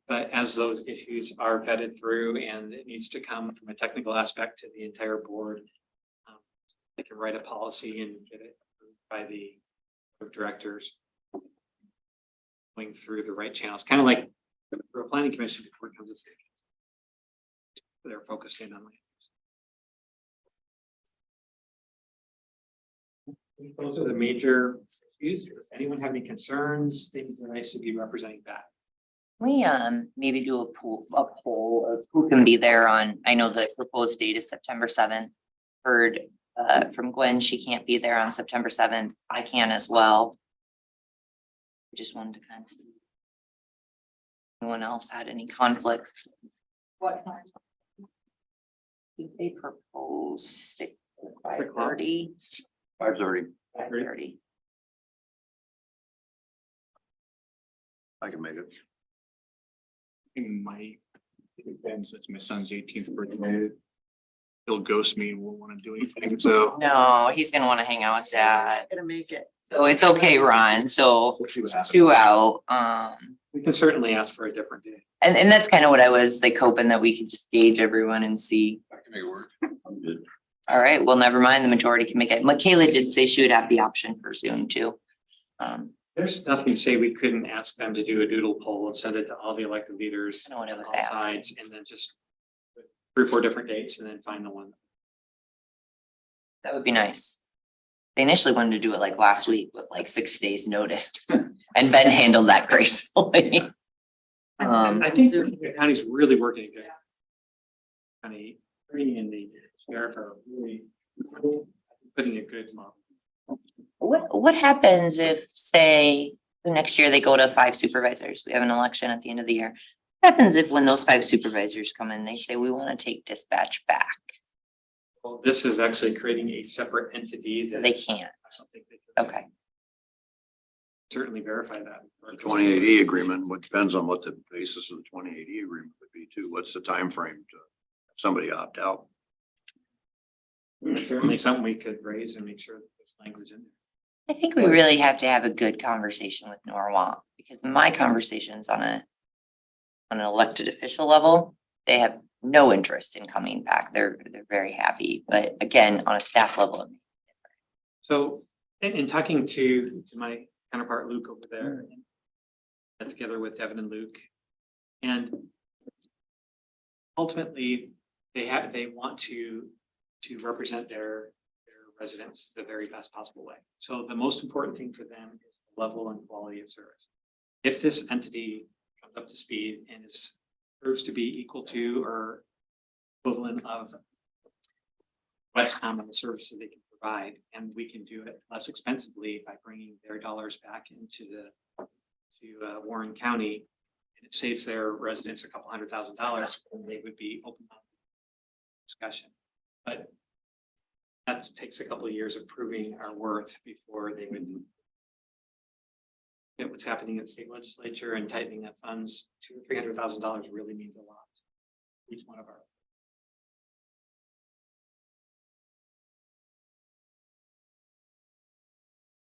But as those issues are vetted through and it needs to come from a technical aspect to the entire board, they can write a policy and get it approved by the board of directors going through the right channels, kind of like for a planning commission before it comes to state. They're focused in on land. Those are the major issues. Does anyone have any concerns, things that I should be representing back? We maybe do a poll of who can be there on, I know the proposed date is September 7th. Heard from Gwen, she can't be there on September 7th. I can as well. Just wanted to kind of. Anyone else had any conflicts? What time? Did they propose 5:30? 5:30? 5:30. 5:30. I can make it. In my events, it's my son's 18th birthday. He'll ghost me and won't want to do anything, so. No, he's gonna want to hang out with dad. Gonna make it. So it's okay, Ron. So 2 out. We can certainly ask for a different day. And that's kind of what I was like hoping that we could just gauge everyone and see. I can make it work. I'm good. All right, well, never mind. The majority can make it. Michaela did say she would have the option for Zoom too. There's nothing to say we couldn't ask them to do a doodle poll and send it to all the elected leaders. I know what I was all asking. sides, and then just 3 or 4 different dates and then find the one. That would be nice. They initially wanted to do it like last week with like 6 days notice. And Ben handled that gracefully. I think the county's really working good. County attorney and the sheriff are really putting a good model. What happens if, say, the next year they go to 5 supervisors? We have an election at the end of the year. What happens if when those 5 supervisors come in, they say, we want to take dispatch back? Well, this is actually creating a separate entity that. They can't. I don't think they can Okay. certainly verify that. The 28E agreement, what depends on what the basis of the 28E agreement would be too. What's the time frame to have somebody opt out? Certainly something we could raise and make sure that there's language in there. I think we really have to have a good conversation with Norwalk, because my conversations on an elected official level, they have no interest in coming back. They're very happy, but again, on a staff level. So in talking to my counterpart Luke over there, and together with Devin and Luke, and ultimately they want to represent their residents the very best possible way. So the most important thing for them is the level and quality of service. If this entity comes up to speed and proves to be equal to or equivalent of Westcom and the services they can provide, and we can do it less expensively by bringing their dollars back into Warren County, and it saves their residents a couple $100,000, and they would be open to discussion. But that takes a couple of years of proving our worth before they would get what's happening at the state legislature and tightening up funds. $200,000 or $300,000 really means a lot. Each one of our.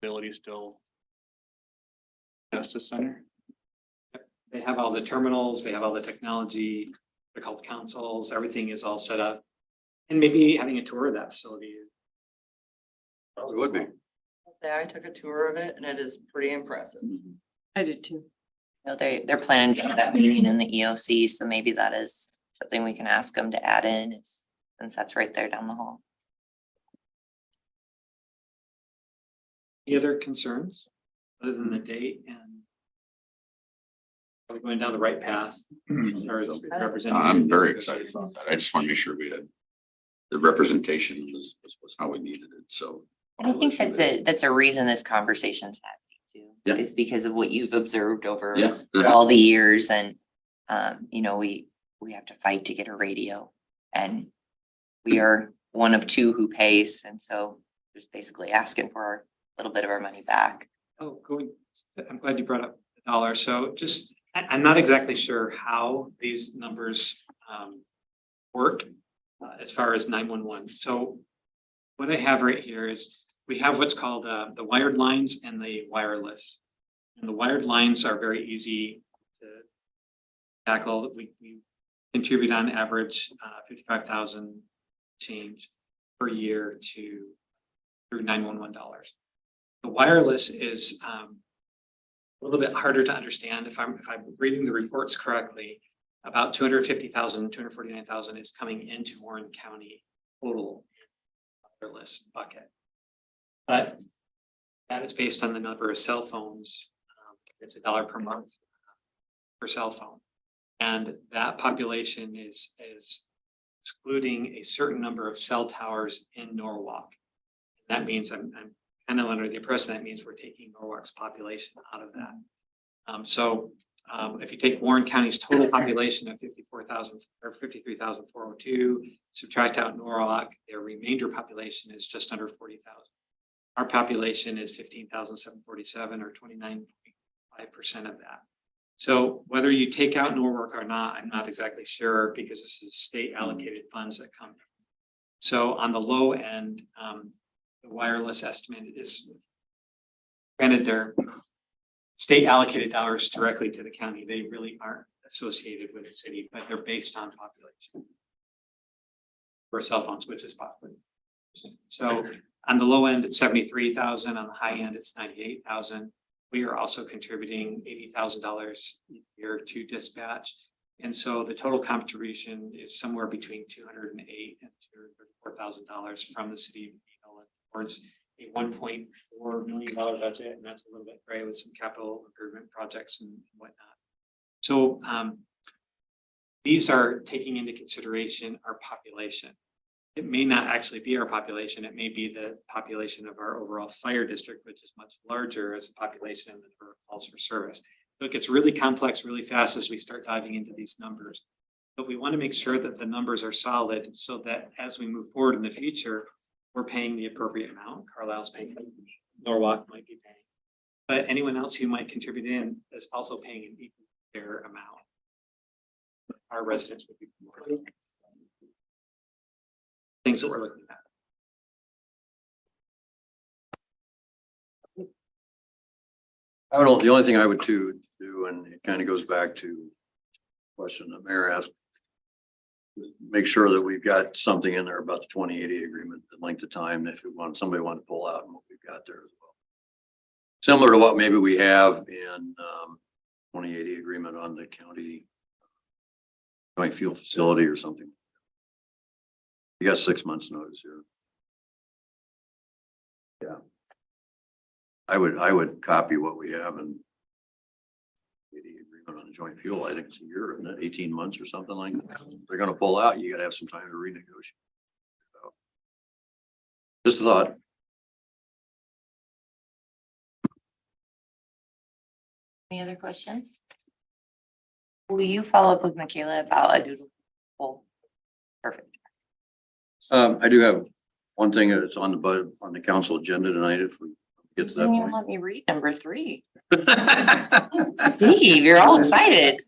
Ability still. Justice Center. They have all the terminals, they have all the technology, they're called consoles, everything is all set up. And maybe having a tour of that facility. It would be. I took a tour of it and it is pretty impressive. I did too. You know, they're planning to have that meeting in the EOC, so maybe that is something we can ask them to add in, since that's right there down the hall. Any other concerns other than the date and are we going down the right path? As far as representing- I'm very excited about that. I just want to make sure we had the representation was how we needed it, so. I think that's a reason this conversation's happening Yeah. too, is because of what you've observed over Yeah. all the years, and you know, we have to fight to get a radio, and we are one of two who pays, and so just basically asking for a little bit of our money back. Oh, I'm glad you brought up the dollar. So just, I'm not exactly sure how these numbers work as far as 911. So what I have right here is we have what's called the wired lines and the wireless. And the wired lines are very easy to tackle. We contribute on average 55,000 change per year through 911 dollars. The wireless is a little bit harder to understand. If I'm reading the reports correctly, about 250,000, 249,000 is coming into Warren County total wireless bucket. But that is based on the number of cell phones. It's $1 per month per cell phone. And that population is excluding a certain number of cell towers in Norwalk. That means I'm kind of under the impression that means we're taking Norwalk's population out of that. If you take Warren County's total population of 54,000 or 53,402, subtract out Norwalk, their remainder population is just under 40,000. Our population is 15,747 or 29.5% of that. So whether you take out Norwalk or not, I'm not exactly sure because this is state allocated funds that come in. So on the low end, the wireless estimate is, granted, they're state allocated dollars directly to the county. They really aren't associated with the city, but they're based on population for cell phones, which is popular. So on the low end, it's 73,000. On the high end, it's 98,000. We are also contributing $80,000 a year to dispatch. And so the total contribution is somewhere between $208,000 and $234,000 from the city of Eagle towards a $1.4 million budget. And that's a little bit gray with some capital improvement projects and whatnot. So these are taking into consideration our population. It may not actually be our population. It may be the population of our overall fire district, which is much larger as a population and the number of calls for service. So it gets really complex really fast as we start diving into these numbers. But we want to make sure that the numbers are solid so that as we move forward in the future, we're paying the appropriate amount. Carlisle's paying, Norwalk might be paying, but anyone else who might contribute in is also paying an equal fair amount. Our residents would be more. Things that we're looking at. I don't know, the only thing I would do, and it kind of goes back to the question the mayor asked, make sure that we've got something in there about the 2080 agreement, the length of time, if somebody wanted to pull out and what we've got there as well. Similar to what maybe we have in 2080 agreement on the county joint fuel facility or something. You got 6 months notice here. I would copy what we have and the agreement on the joint fuel. I think it's a year, isn't it? 18 months or something like that. If they're gonna pull out, you gotta have some time to renegotiate. So, just a thought. Any other questions? Will you follow up with Michaela about a doodle poll? Perfect. I do have one thing that's on the council agenda tonight if we get to that Didn't even point. let me read number 3. Steve, you're all excited.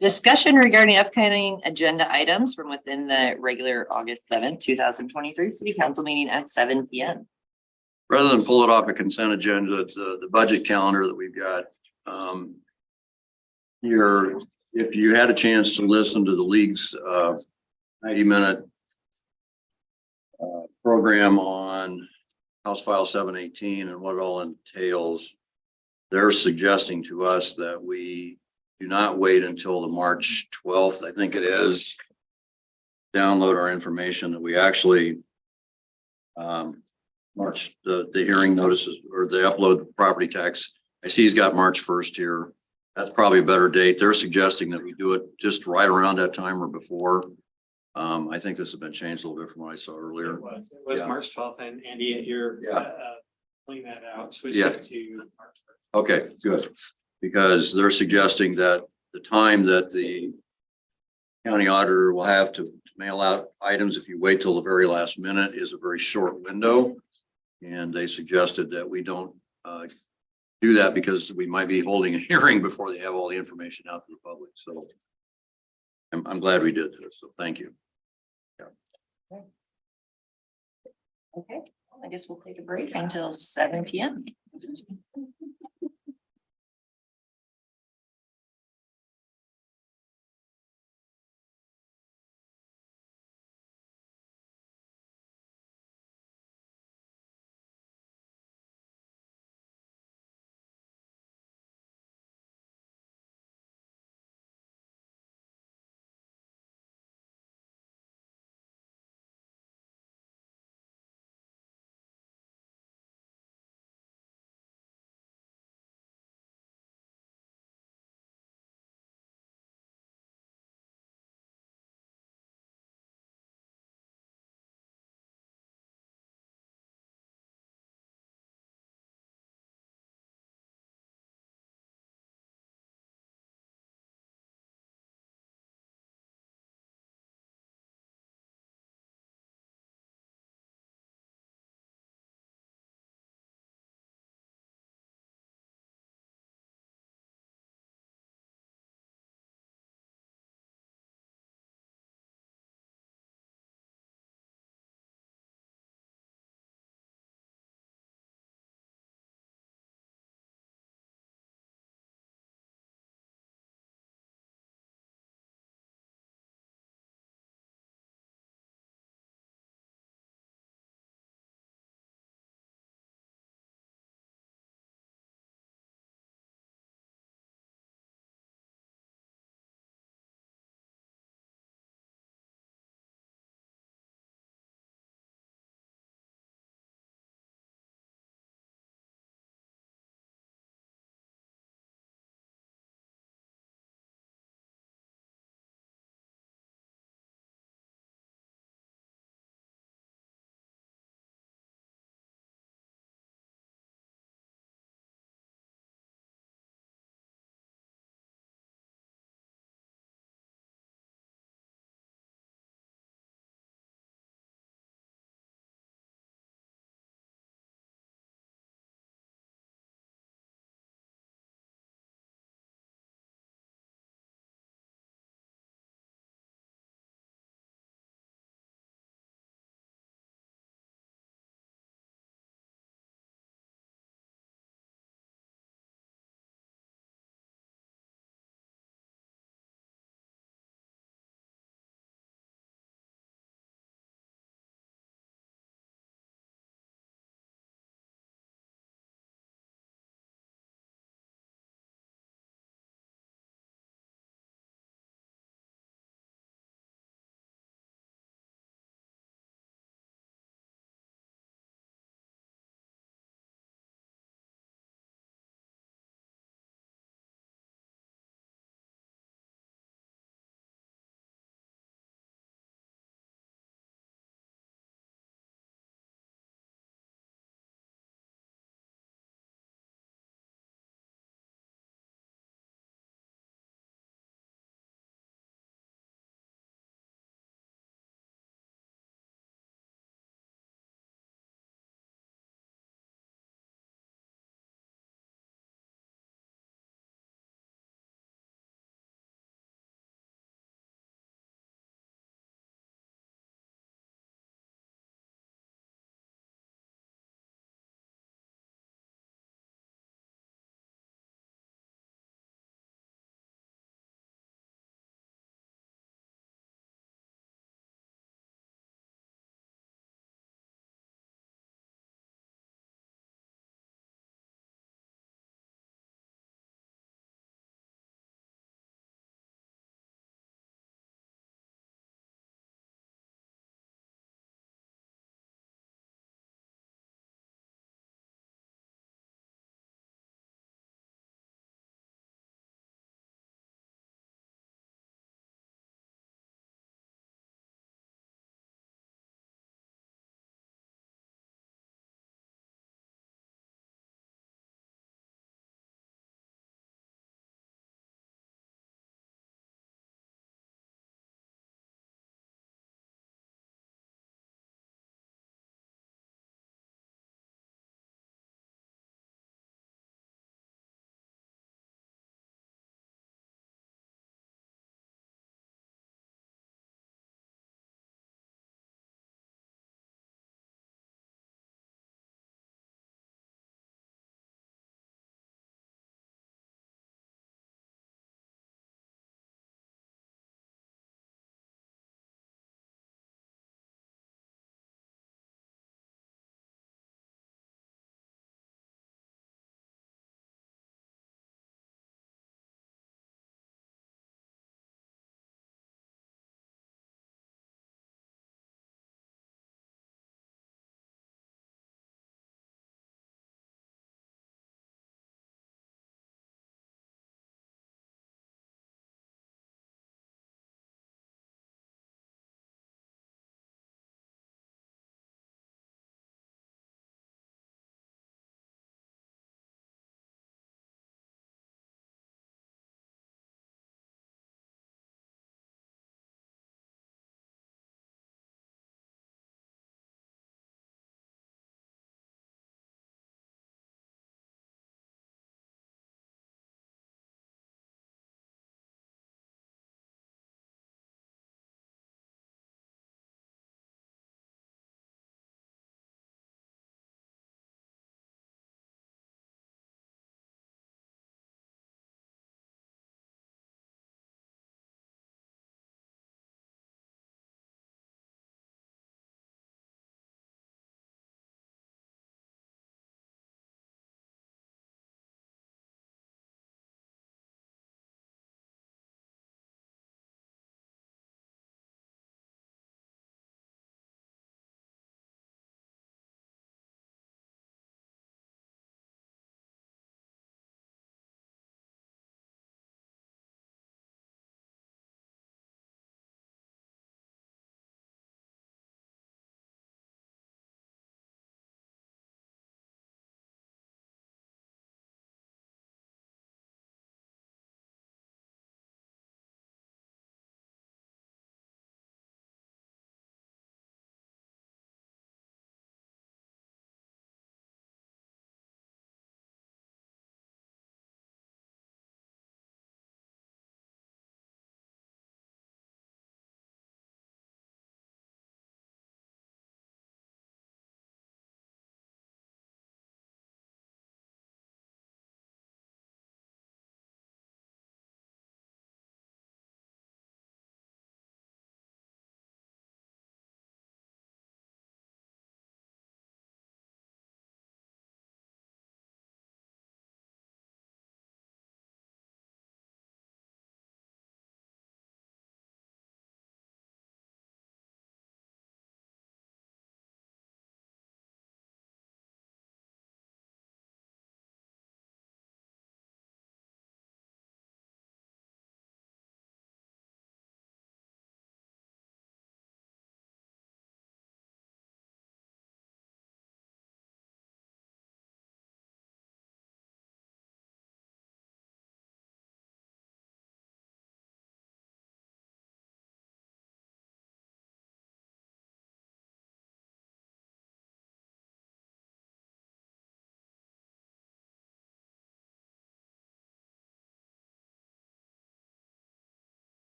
Discussion regarding upcoming agenda items from within the regular August 7th, 2023 city council meeting at 7 p.m. Rather than pull it off a consent agenda, it's the budget calendar that we've got. If you had a chance to listen to the league's 90-minute program on House File 718 and what it all entails, they're suggesting to us that we do not wait until the March 12th, I think it is, download our information, that we actually March, the hearing notices or they upload the property tax. I see he's got March 1st here. That's probably a better date. They're suggesting that we do it just right around that time or before. I think this has been changed a little bit from what I saw earlier. It was Yeah. March 12th, and Andy, you're Yeah. pulling that out, switch Yeah. it to March 1st. Okay, good. Because they're suggesting that the time that the county auditor will have to mail out items if you wait till the very last minute is a very short window. And they suggested that we don't do that because we might be holding a hearing before they have all the information out to the public. So I'm glad we did this. So thank you. Okay, I guess we'll take a break until 7 p.m.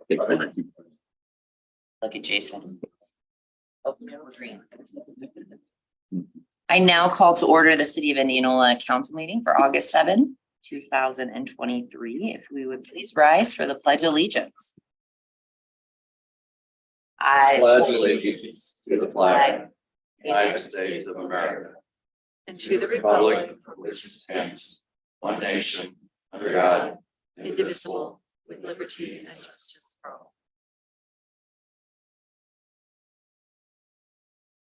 Look at Jason. Oh, no, green. I now call to order the City of Indianola Council meeting for August 7, 2023. If we would please rise for the Pledge of Allegiance. I Pledge allegiance to the flag of the United United States of America, And to the republic republic, for which it stands, one nation, under God, indivisible, with liberty and justice for all.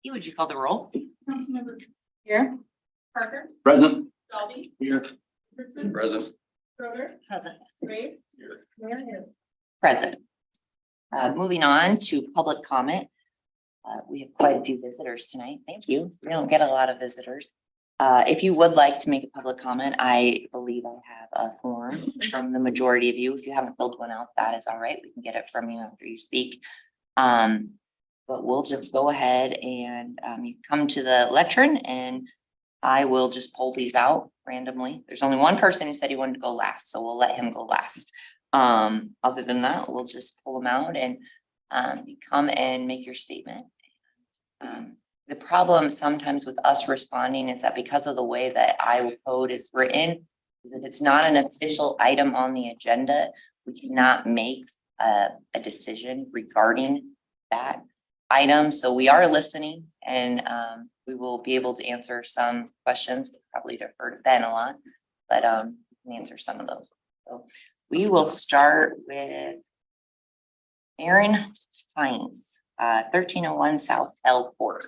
Would you call the roll? Councilmember here. Parker, Present. Dolly, Here. Richardson, present. Schroeder, Present. Ray, Mayor Hill. Present. Moving on to public comment. We have quite a few visitors tonight. Thank you. We don't get a lot of visitors. If you would like to make a public comment, I believe I have a form from the majority of you. If you haven't filled one out, that is all right. We can get it from you after you speak. But we'll just go ahead and you come to the lectern and I will just pull these out randomly. There's only one person who said he wanted to go last, so we'll let him go last. Other than that, we'll just pull them out and you come and make your statement. The problem sometimes with us responding is that because of the way that Iowa code is written, is if it's not an official item on the agenda, we cannot make a decision regarding that item. So we are listening and we will be able to answer some questions. We'll probably defer to Ben a lot, but we can answer some of those. So we will start with Aaron Hines, 1301 South L Court.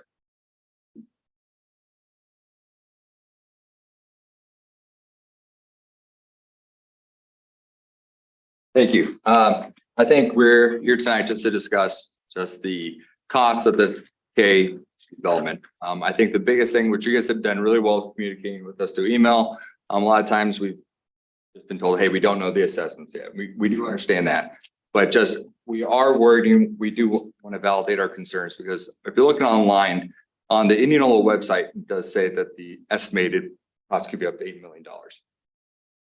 Thank you. I think we're here tonight just to discuss just the cost of the K development. I think the biggest thing, which you guys have done really well communicating with us through email. A lot of times we've just been told, hey, we don't know the assessments yet. We do understand that, but just we are worried. We do want to validate our concerns because if you're looking online on the Indianola website, it does say that the estimated cost could be up to $8 million.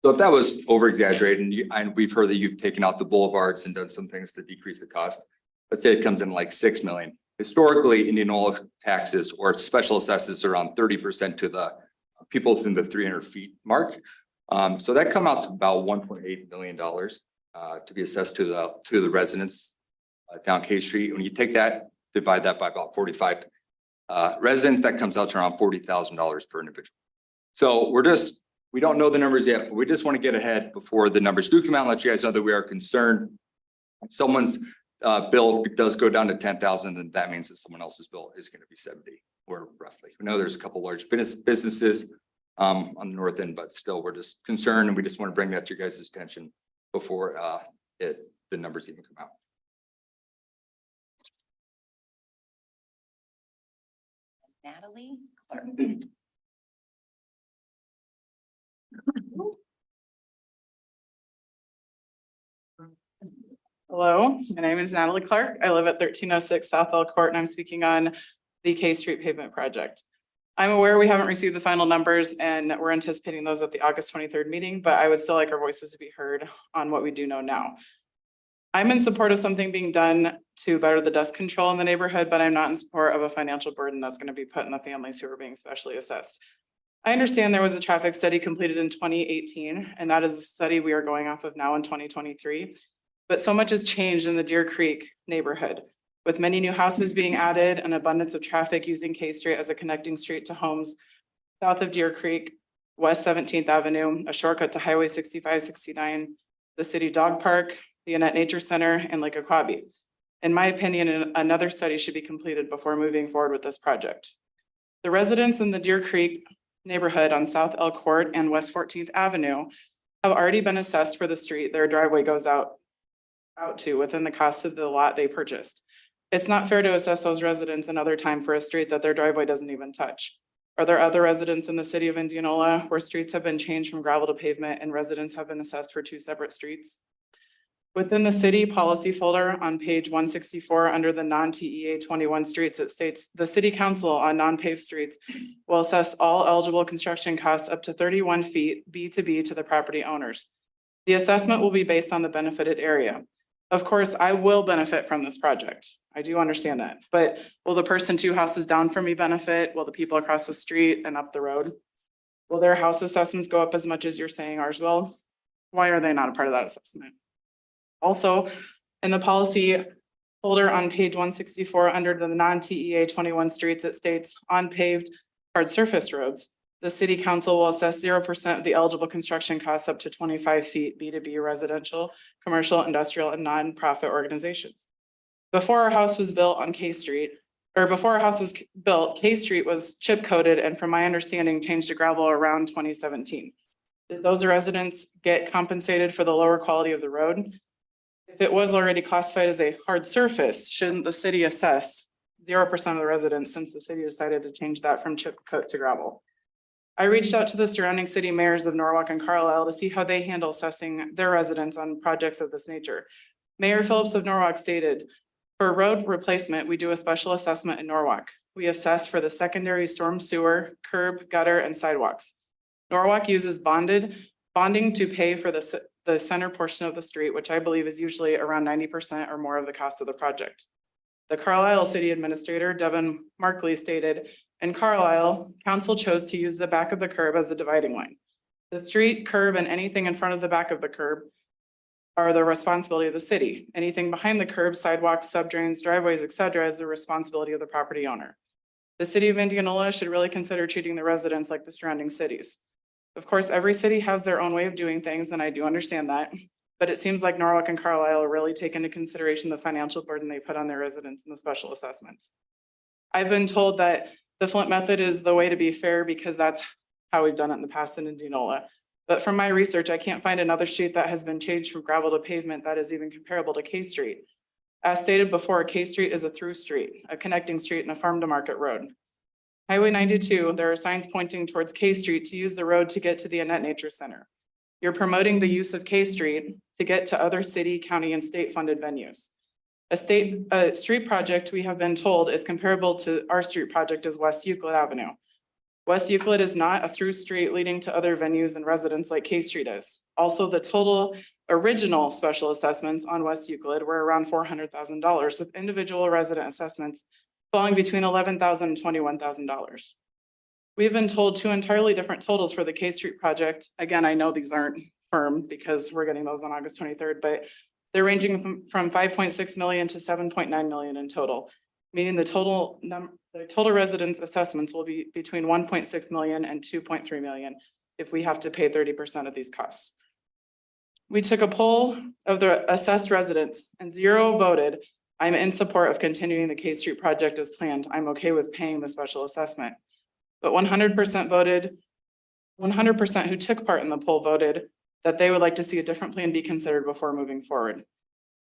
So if that was over exaggerated and we've heard that you've taken out the boulevards and done some things to decrease the cost, let's say it comes in like 6 million. Historically, Indianola taxes or special assessments are around 30% to the people within the 300 feet mark. So that come out to about $1.8 million to be assessed to the residents down K Street. When you take that, divide that by about 45 residents, that comes out to around $40,000 per individual. So we don't know the numbers yet, but we just want to get ahead before the numbers do come out and let you guys know that we are concerned. If someone's bill does go down to 10,000, then that means that someone else's bill is going to be 70 or roughly. We know there's a couple large businesses on the north end, but still we're just concerned and we just want to bring that to your guys' attention before the numbers even come out. Natalie Clark. Hello, my name is Natalie Clark. I live at 1306 South L Court and I'm speaking on the K Street pavement project. I'm aware we haven't received the final numbers and we're anticipating those at the August 23rd meeting, but I would still like our voices to be heard on what we do know now. I'm in support of something being done to better the dust control in the neighborhood, but I'm not in support of a financial burden that's going to be put on the families who are being specially assessed. I understand there was a traffic study completed in 2018, and that is a study we are going off of now in 2023. But so much has changed in the Deer Creek neighborhood, with many new houses being added, an abundance of traffic using K Street as a connecting street to homes south of Deer Creek, West 17th Avenue, a shortcut to Highway 65, 69, the city dog park, the Annette Nature Center, and Lake Aquabi. In my opinion, another study should be completed before moving forward with this project. The residents in the Deer Creek neighborhood on South L Court and West 14th Avenue have already been assessed for the street their driveway goes out to within the cost of the lot they purchased. It's not fair to assess those residents another time for a street that their driveway doesn't even touch. Are there other residents in the city of Indianola where streets have been changed from gravel to pavement and residents have been assessed for 2 separate streets? Within the city policy folder on page 164 under the non-TEA 21 streets, it states the city council on non-paved streets will assess all eligible construction costs up to 31 feet B to B to the property owners. The assessment will be based on the benefited area. Of course, I will benefit from this project. I do understand that, but will the person 2 houses down from me benefit? Will the people across the street and up the road? Will their house assessments go up as much as you're saying ours will? Why are they not a part of that assessment? Also, in the policy folder on page 164, under the non-TEA 21 streets, it states on paved hard surface roads, the city council will assess 0% of the eligible construction costs up to 25 feet B2B residential, commercial, industrial, and nonprofit organizations. Before our house was built on K Street, or before our house was built, K Street was chip coated and from my understanding, changed to gravel around 2017. Did those residents get compensated for the lower quality of the road? If it was already classified as a hard surface, shouldn't the city assess 0% of the residents since the city decided to change that from chip coat to gravel? I reached out to the surrounding city mayors of Norwalk and Carlisle to see how they handle assessing their residents on projects of this nature. Mayor Phillips of Norwalk stated, for road replacement, we do a special assessment in Norwalk. We assess for the secondary storm sewer, curb, gutter, and sidewalks. Norwalk uses bonding to pay for the center portion of the street, which I believe is usually around 90% or more of the cost of the project. The Carlisle City Administrator, Devin Markley, stated, in Carlisle, council chose to use the back of the curb as the dividing line. The street, curb, and anything in front of the back of the curb are the responsibility of the city. Anything behind the curb, sidewalks, subdrains, driveways, etc., is the responsibility of the property owner. The city of Indianola should really consider treating the residents like the surrounding cities. Of course, every city has their own way of doing things, and I do understand that, but it seems like Norwalk and Carlisle are really take into consideration the financial burden they put on their residents in the special assessments. I've been told that the Flint method is the way to be fair because that's how we've done it in the past in Indianola. But from my research, I can't find another street that has been changed from gravel to pavement that is even comparable to K Street. As stated before, K Street is a through street, a connecting street and a farm to market road. Highway 92, there are signs pointing towards K Street to use the road to get to the Annette Nature Center. You're promoting the use of K Street to get to other city, county, and state funded venues. A street project, we have been told, is comparable to our street project as West Euclid Avenue. West Euclid is not a through street leading to other venues and residents like K Street is. Also, the total original special assessments on West Euclid were around $400,000 with individual resident assessments falling between $11,000 and $21,000. We've been told 2 entirely different totals for the K Street project. Again, I know these aren't firm because we're getting those on August 23rd, but they're ranging from 5.6 million to 7.9 million in total, meaning the total residence assessments will be between 1.6 million and 2.3 million if we have to pay 30% of these costs. We took a poll of the assessed residents and 0 voted, I'm in support of continuing the K Street project as planned. I'm okay with paying the special assessment. But 100% voted, 100% who took part in the poll voted that they would like to see a different plan be considered before moving forward.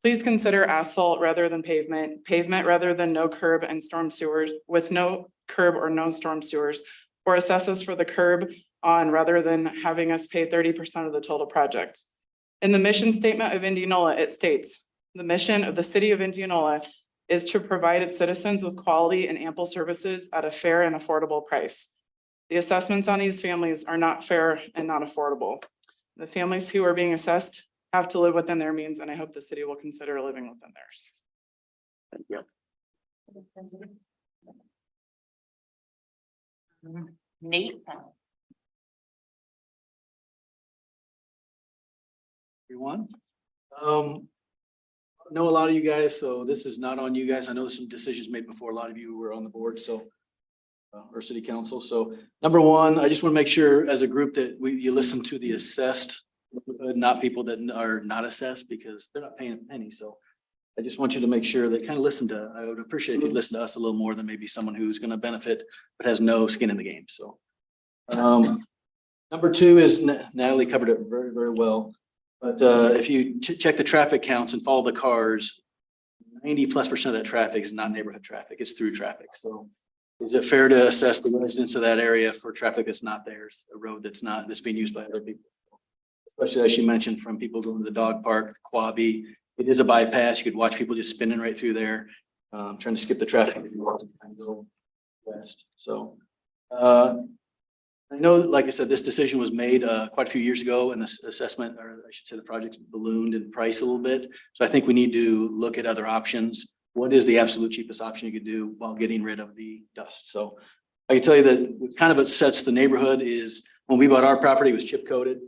Please consider asphalt rather than pavement, pavement rather than no curb and storm sewers with no curb or no storm sewers, or assess us for the curb on rather than having us pay 30% of the total project. In the mission statement of Indianola, it states, the mission of the city of Indianola is to provide its citizens with quality and ample services at a fair and affordable price. The assessments on these families are not fair and not affordable. The families who are being assessed have to live within their means, and I hope the city will consider living within theirs. Thank you. Nate? Everyone. Know a lot of you guys, so this is not on you guys. I know some decisions made before a lot of you were on the board, so or city council. So number one, I just want to make sure as a group that you listen to the assessed, not people that are not assessed because they're not paying a penny. So I just want you to make sure that kind of listen to, I would appreciate if you listen to us a little more than maybe someone who's going to benefit but has no skin in the game. So number two is Natalie covered it very, very well. But if you check the traffic counts and follow the cars, 90+% of that traffic is not neighborhood traffic, it's through traffic. So is it fair to assess the residents of that area for traffic that's not theirs, a road that's being used by other people? Especially as you mentioned, from people going to the dog park, Quabi, it is a bypass. You could watch people just spinning right through there, trying to skip the traffic if you want to go west. So I know, like I said, this decision was made quite a few years ago and this assessment, or I should say the project's ballooned in price a little bit. So I think we need to look at other options. What is the absolute cheapest option you could do while getting rid of the dust? So I can tell you that what kind of upsets the neighborhood is when we bought our property, it was chip coated.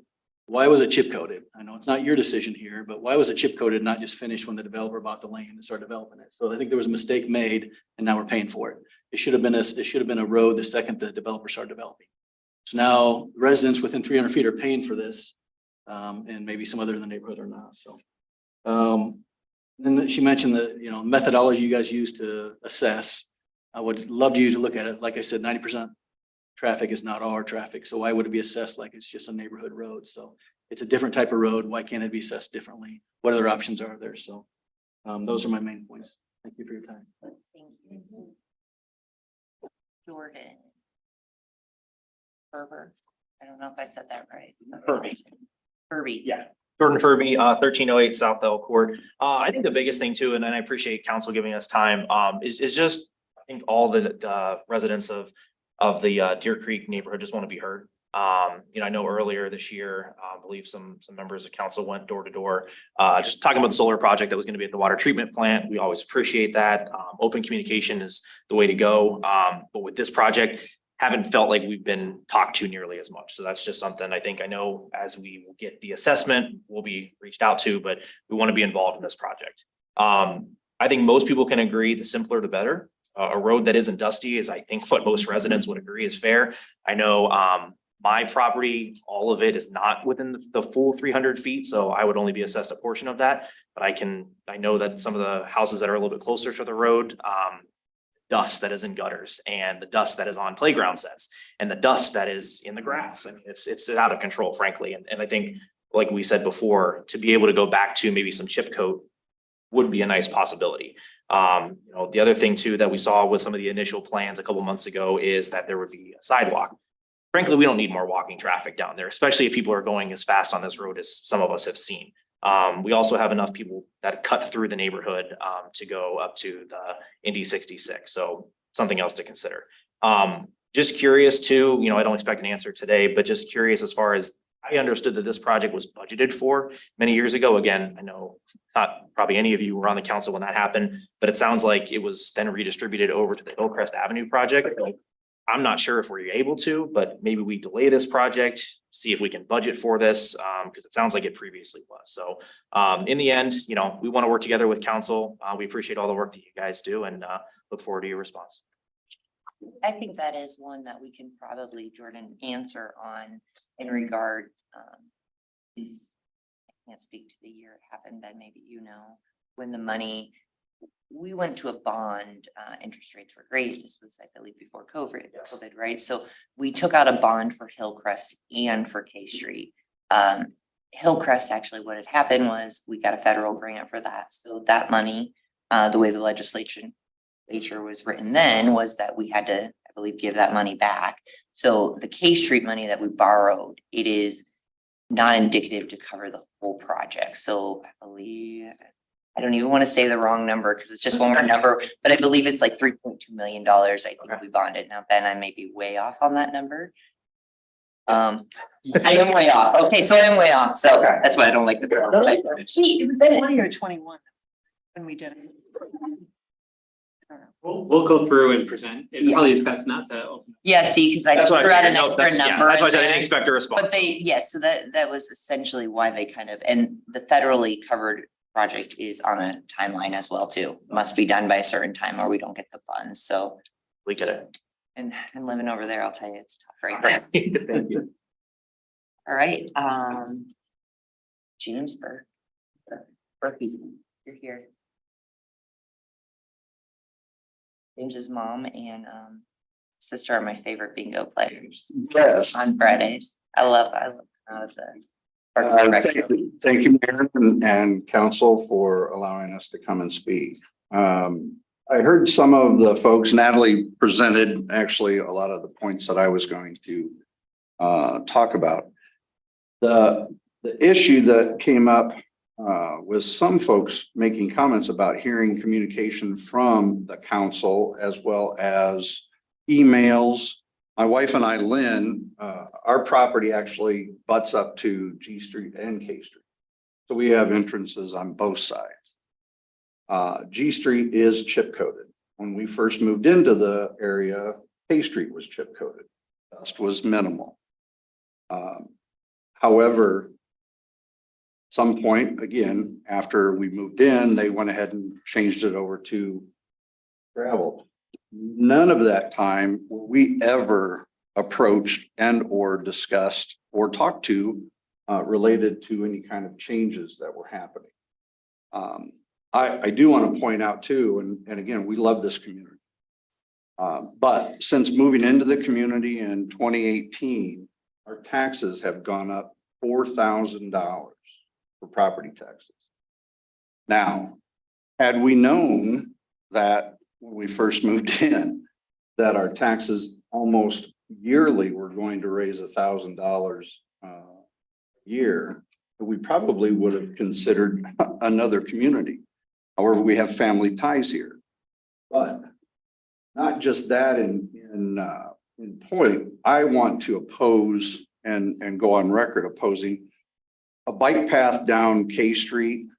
Why was it chip coated? I know it's not your decision here, but why was it chip coated, not just finished when the developer bought the land and started developing it? So I think there was a mistake made and now we're paying for it. It should have been a road the second the developer started developing. So now residents within 300 feet are paying for this, and maybe some other in the neighborhood are not, so. Then she mentioned the, methodology you guys use to assess. I would love you to look at it. Like I said, 90% traffic is not our traffic, so why would it be assessed like it's just a neighborhood road? So it's a different type of road. Why can't it be assessed differently? What other options are there? So those are my main points. Thank you for your time. Thank you. Jordan. Ferber. I don't know if I said that right. Furby. Furby. Yeah. Jordan Furby, 1308 South Bell Court. I think the biggest thing too, and I appreciate council giving us time, is just, I think all the residents of the Deer Creek neighborhood just want to be heard. I know earlier this year, I believe some members of council went door to door, just talking about the solar project that was going to be at the water treatment plant. We always appreciate that. Open communication is the way to go. But with this project, haven't felt like we've been talked to nearly as much. So that's just something I know as we will get the assessment, we'll be reached out to, but we want to be involved in this project. I think most people can agree the simpler the better. A road that isn't dusty is, I think, what most residents would agree is fair. I know my property, all of it is not within the full 300 feet. So I would only be assessed a portion of that. But I know that some of the houses that are a little bit closer to the road, dust that is in gutters and the dust that is on playground sets and the dust that is in the grass. I mean, it's out of control, frankly. And I think, like we said before, to be able to go back to maybe some chip coat would be a nice possibility. The other thing too, that we saw with some of the initial plans a couple months ago is that there would be a sidewalk. Frankly, we don't need more walking traffic down there, especially if people are going as fast on this road as some of us have seen. We also have enough people that cut through the neighborhood to go up to the Indy 66. So something else to consider. Just curious too, I don't expect an answer today, but just curious as far as I understood that this project was budgeted for many years ago. Again, I know not probably any of you were on the council when that happened, but it sounds like it was then redistributed over to the Hillcrest Avenue project. I'm not sure if we're able to, but maybe we delay this project, see if we can budget for this, because it sounds like it previously was. So in the end, we want to work together with council. We appreciate all the work that you guys do and look forward to your response. I think that is one that we can probably, Jordan, answer on in regard. I can't speak to the year it happened, but maybe when the money, we went to a bond, interest rates were great. This was, I believe, before COVID, right? So we took out a bond for Hillcrest and for K Street. Hillcrest, actually, what had happened was we got a federal grant for that. So that money, the way the legislature was written then was that we had to, I believe, give that money back. So the K Street money that we borrowed, it is not indicative to cover the whole project. So I believe, I don't even want to say the wrong number because it's just one more number, but I believe it's like $3.2 million. I think we bonded. Now, Ben, I may be way off on that number. I am way off. Okay, so I am way off. So that's why I don't like the. It was 20 or 21 when we did it. We'll go through and present. It probably is best not to open. Yeah, see, because I just threw out an extra number. That's why I said I in didn't there. expect a response. But yes, so that was essentially why they and the federally covered project is on a timeline as well too. Must be done by a certain time or we don't get the funds, so. We get it. And living over there, I'll tell you, it's tough right now. Thank you. All right, James Berkey, you're here. James's mom and sister are my favorite bingo players. Yes. On Fridays. I love the Parks and Rec. Thank you, Mayor and council for allowing us to come and speak. I heard some of the folks, Natalie presented actually a lot of the points that I was going to talk about. The issue that came up with some folks making comments about hearing communication from the council as well as emails My wife and I, Lynn, our property actually butts up to G Street and K Street. So we have entrances on both sides. G Street is chip coated. When we first moved into the area, K Street was chip coated. Dust was minimal. However, some point, again, after we moved in, they went ahead and changed it over to gravel. None of that time were we ever approached and or discussed or talked to related to any kind of changes that were happening. I do want to point out too, and again, we love this community. But since moving into the community in 2018, our taxes have gone up $4,000 for property taxes. Now, had we known that when we first moved in, that our taxes almost yearly were going to raise $1,000 a year, we probably would have considered another community. However, we have family ties here. But not just that in point, I want to oppose and go on record opposing a bike path down K Street.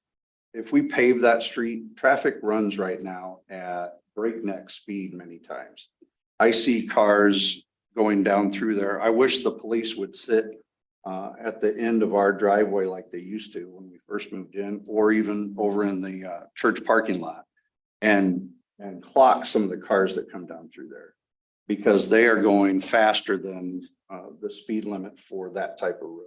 If we pave that street, traffic runs right now at breakneck speed many times. I see cars going down through there. I wish the police would sit at the end of our driveway like they used to when we first moved in, or even over in the church parking lot and clock some of the cars that come down through there, because they are going faster than the speed limit for that type of road.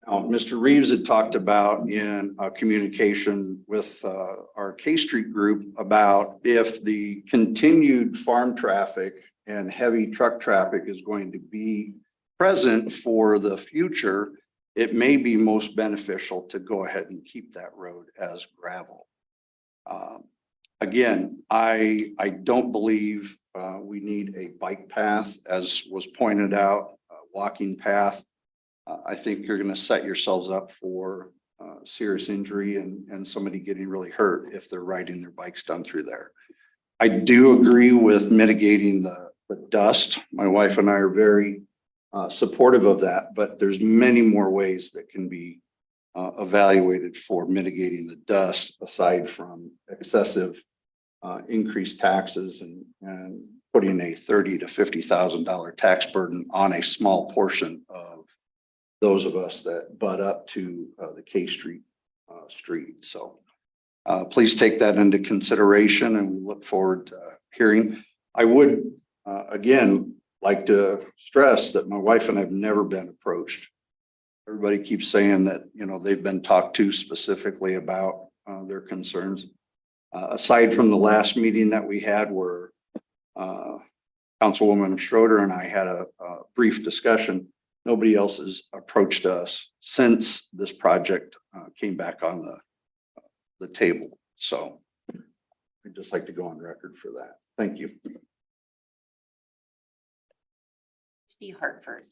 Now, Mr. Reeves had talked about in communication with our K Street group about if the continued farm traffic and heavy truck traffic is going to be present for the future, it may be most beneficial to go ahead and keep that road as gravel. Again, I don't believe we need a bike path, as was pointed out, a walking path. I think you're going to set yourselves up for serious injury and somebody getting really hurt if they're riding their bikes down through there. I do agree with mitigating the dust. My wife and I are very supportive of that, but there's many more ways that can be evaluated for mitigating the dust aside from excessive increased taxes and putting a $30,000 to $50,000 tax burden on a small portion of those of us that butt up to the K Street street. So please take that into consideration, and we look forward to hearing. I would again like to stress that my wife and I have never been approached. Everybody keeps saying that, you know, they've been talked to specifically about their concerns. Aside from the last meeting that we had where Councilwoman Schroeder and I had a brief discussion, nobody else has approached us since this project came back on the table. So I'd just like to go on record for that. Thank you. Steve Hartford.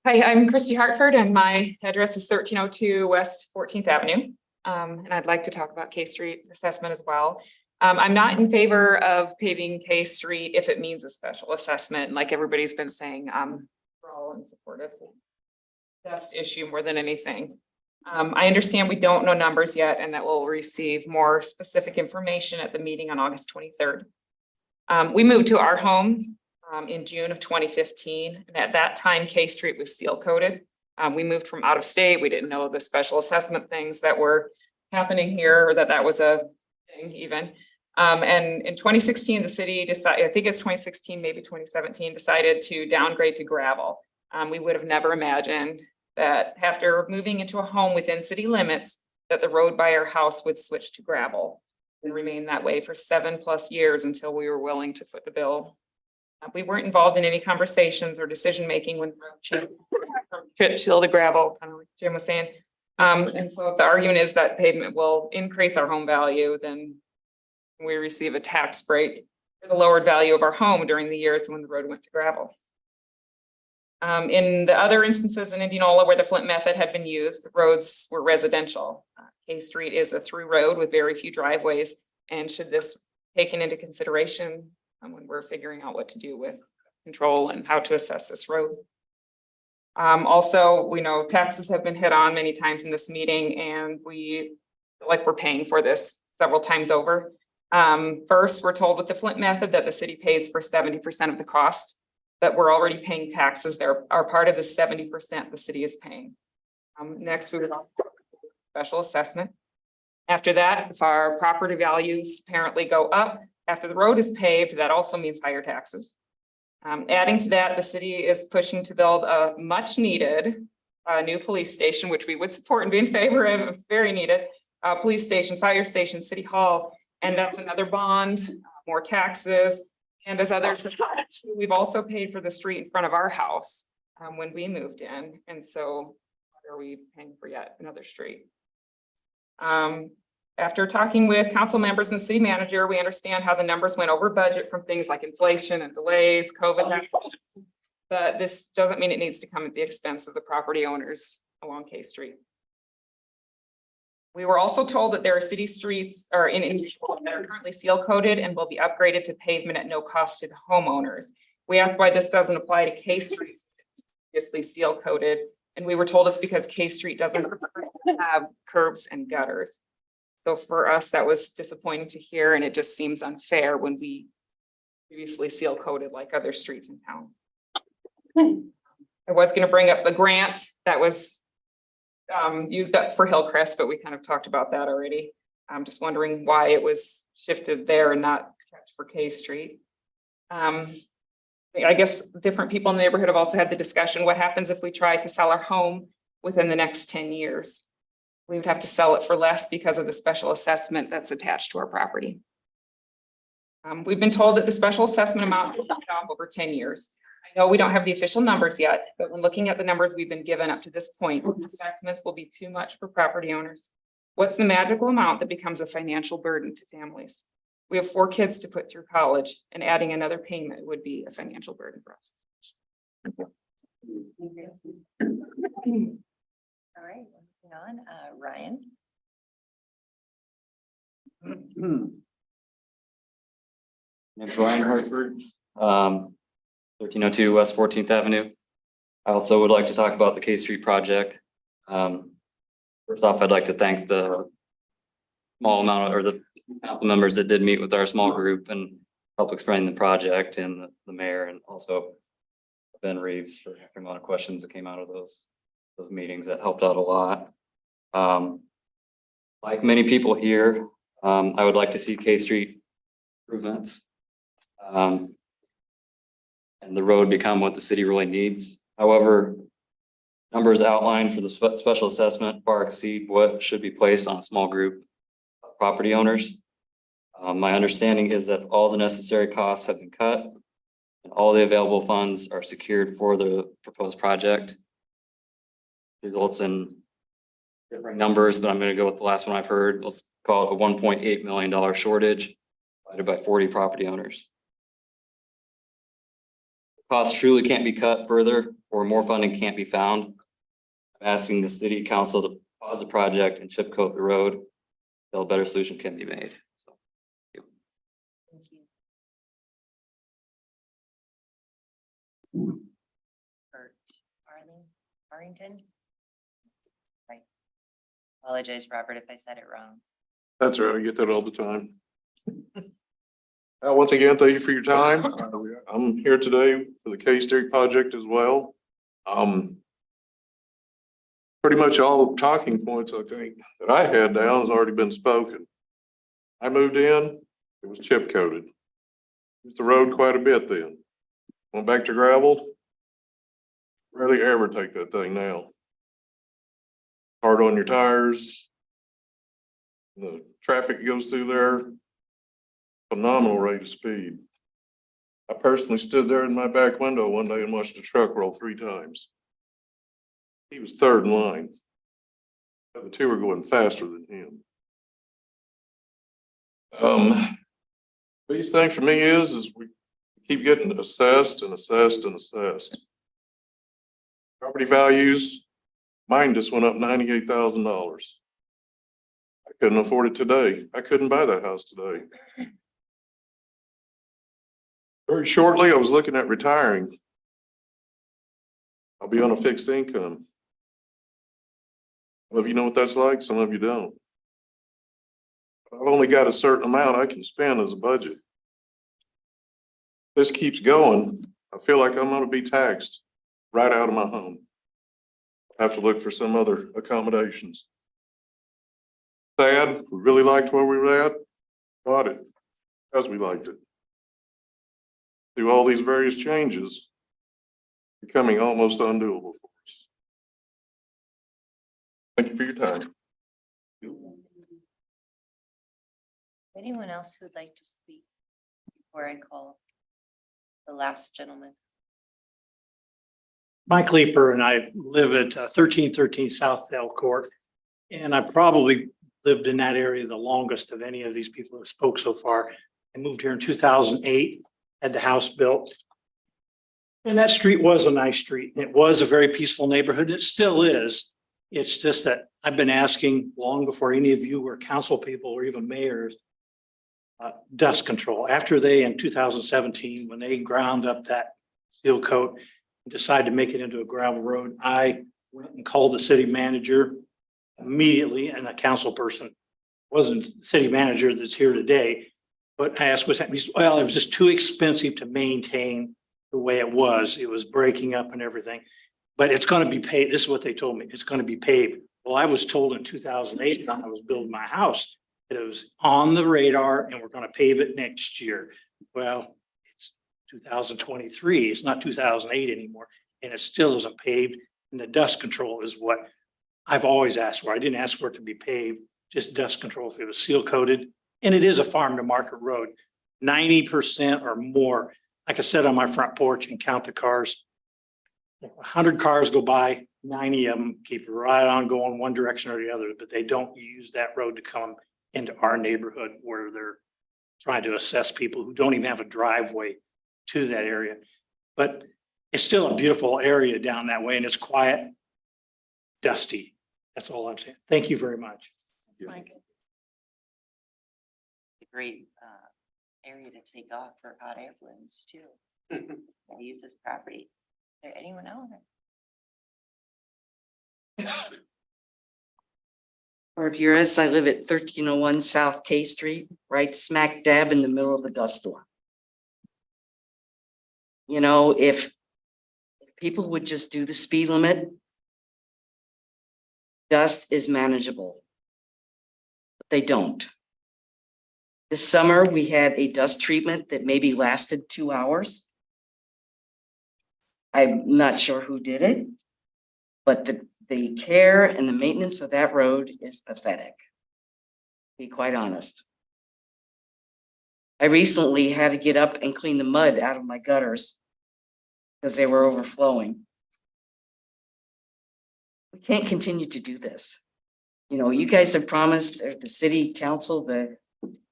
Hi, I'm Christy Hartford and my address is 1302 West 14th Avenue. And I'd like to talk about K Street assessment as well. I'm not in favor of paving K Street if it means a special assessment. Like everybody's been saying, we're all in support of the dust issue more than anything. I understand we don't know numbers yet and that we'll receive more specific information at the meeting on August 23rd. We moved to our home in June of 2015. And at that time, K Street was seal coated. We moved from out of state. We didn't know the special assessment things that were happening here, or that was a thing even. And in 2016, the city decided, I think it's 2016, maybe 2017, decided to downgrade to gravel. We would have never imagined that after moving into a home within city limits, that the road by our house would switch to gravel and remain that way for 7+ years until we were willing to foot the bill. We weren't involved in any conversations or decision-making when chip seal to gravel, kind of like Jim was saying. And so if the argument is that pavement will increase our home value, then we receive a tax break for the lowered value of our home during the years when the road went to gravel. In the other instances in Indianola where the Flint method had been used, the roads were residential. K Street is a through road with very few driveways. And should this taken into consideration when we're figuring out what to do with control and how to assess this road? Also, we know taxes have been hit on many times in this meeting, and we feel like we're paying for this several times over. First, we're told with the Flint method that the city pays for 70% of the cost, but we're already paying taxes. There are part of the 70% the city is paying. Next, we would special assessment. After that, if our property values apparently go up after the road is paved, that also means higher taxes. Adding to that, the city is pushing to build a much needed new police station, which we would support and be in favor of. It's very needed. Police station, fire station, city hall, and that's another bond, more taxes. And as others have said, we've also paid for the street in front of our house when we moved in. And so are we paying for yet another street? After talking with council members and the city manager, we understand how the numbers went over budget from things like inflation and delays, COVID. But this doesn't mean it needs to come at the expense of the property owners along K Street. We were also told that there are city streets that are currently seal coated and will be upgraded to pavement at no cost to the homeowners. We asked why this doesn't apply to K Street, previously seal coated, and we were told it's because K Street doesn't have curbs and gutters. So for us, that was disappointing to hear, and it just seems unfair when we previously seal coated like other streets in town. I was going to bring up the grant that was used up for Hillcrest, but we kind of talked about that already. I'm just wondering why it was shifted there and not kept for K Street. I guess different people in the neighborhood have also had the discussion, what happens if we try to sell our home within the next 10 years? We would have to sell it for less because of the special assessment that's attached to our property. We've been told that the special assessment amount will be off over 10 years. I know we don't have the official numbers yet, but when looking at the numbers we've been given up to this point, assessments will be too much for property owners. What's the magical amount that becomes a financial burden to families? We have 4 kids to put through college, and adding another payment would be a financial burden for us. Thank you. All right, moving on, Ryan. Name's Ryan Hartford, 1302 West 14th Avenue. I also would like to talk about the K Street project. First off, I'd like to thank the small amount or the council members that did meet with our small group and help explain the project, and the mayor, and also Ben Reeves for the amount of questions that came out of those meetings. That helped out a lot. Like many people here, I would like to see K Street improvements. And the road become what the city really needs. However, numbers outlined for the special assessment far exceed what should be placed on a small group of property owners. My understanding is that all the necessary costs have been cut and all the available funds are secured for the proposed project. Results in different numbers, but I'm going to go with the last one I've heard. Let's call it a $1.8 million shortage divided by 40 property owners. Costs truly can't be cut further, or more funding can't be found. I'm asking the city council to pause the project and chip coat the road until a better solution can be made. So, Thank you. Arlington. Right. Apologize, Robert, if I said it wrong. That's right. I get that all the time. Once again, thank you for your time. I'm here today for the K Street project as well. Pretty much all talking points I think that I had down has already been spoken. I moved in, it was chip coated. Used the road quite a bit then. Went back to gravel. Rarely ever take that thing now. Hard on your tires. The traffic goes through there. Phenomenal rate of speed. I personally stood there in my back window one day and watched a truck roll 3 times. He was third in line. The 2 were going faster than him. Biggest thing for me is we keep getting assessed and assessed and assessed. Property values, mine just went up $98,000. I couldn't afford it today. I couldn't buy that house today. Very shortly, I was looking at retiring. I'll be on a fixed income. Some of you know what that's like, some of you don't. I've only got a certain amount I can spend as a budget. This keeps going, I feel like I'm gonna be taxed right out of my home. I have to look for some other accommodations. Sad, we really liked where we were at, bought it, because we liked it. Through all these various changes, becoming almost undoable for us. Thank you for your time. Anyone else who'd like to speak before I call the last gentleman? Mike Leeper and I live at 1313 South Dell Court. And I probably lived in that area the longest of any of these people that spoke so far. I moved here in 2008, had the house built. And that street was a nice street. It was a very peaceful neighborhood. It still is. It's just that I've been asking long before any of you were council people or even mayors, dust control. After they, in 2017, when they ground up that seal coat, decided to make it into a gravel road, I went and called the city manager immediately, and a council person, wasn't the city manager that's here today, but I asked, what's that? He said, well, it was just too expensive to maintain the way it was. It was breaking up and everything, but it's going to be paid. This is what they told me. It's going to be paved. Well, I was told in 2008 when I was building my house that it was on the radar and we're going to pave it next year. Well, it's 2023. It's not 2008 anymore, and it still isn't paved. And the dust control is what I've always asked for. I didn't ask for it to be paved, just dust control if it was seal coated. And it is a farm to market road, 90% or more. Like I said on my front porch and count the cars. 100 cars go by, 90 of them keep right on going one direction or the other, but they don't use that road to come into our neighborhood where they're trying to assess people who don't even have a driveway to that area. But it's still a beautiful area down that way, and it's quiet, dusty. That's all I'm saying. Thank you very much. A great area to take off for hot air balloons too. I use this property. Is there anyone else? Barb Uris, I live at 1301 South K Street, right smack dab in the middle of the dust storm. You know, if people would just do the speed limit, dust is manageable. But they don't. This summer, we had a dust treatment that maybe lasted 2 hours. I'm not sure who did it, but the care and the maintenance of that road is pathetic. To be quite honest. I recently had to get up and clean the mud out of my gutters because they were overflowing. We can't continue to do this. You know, you guys have promised, or the city council,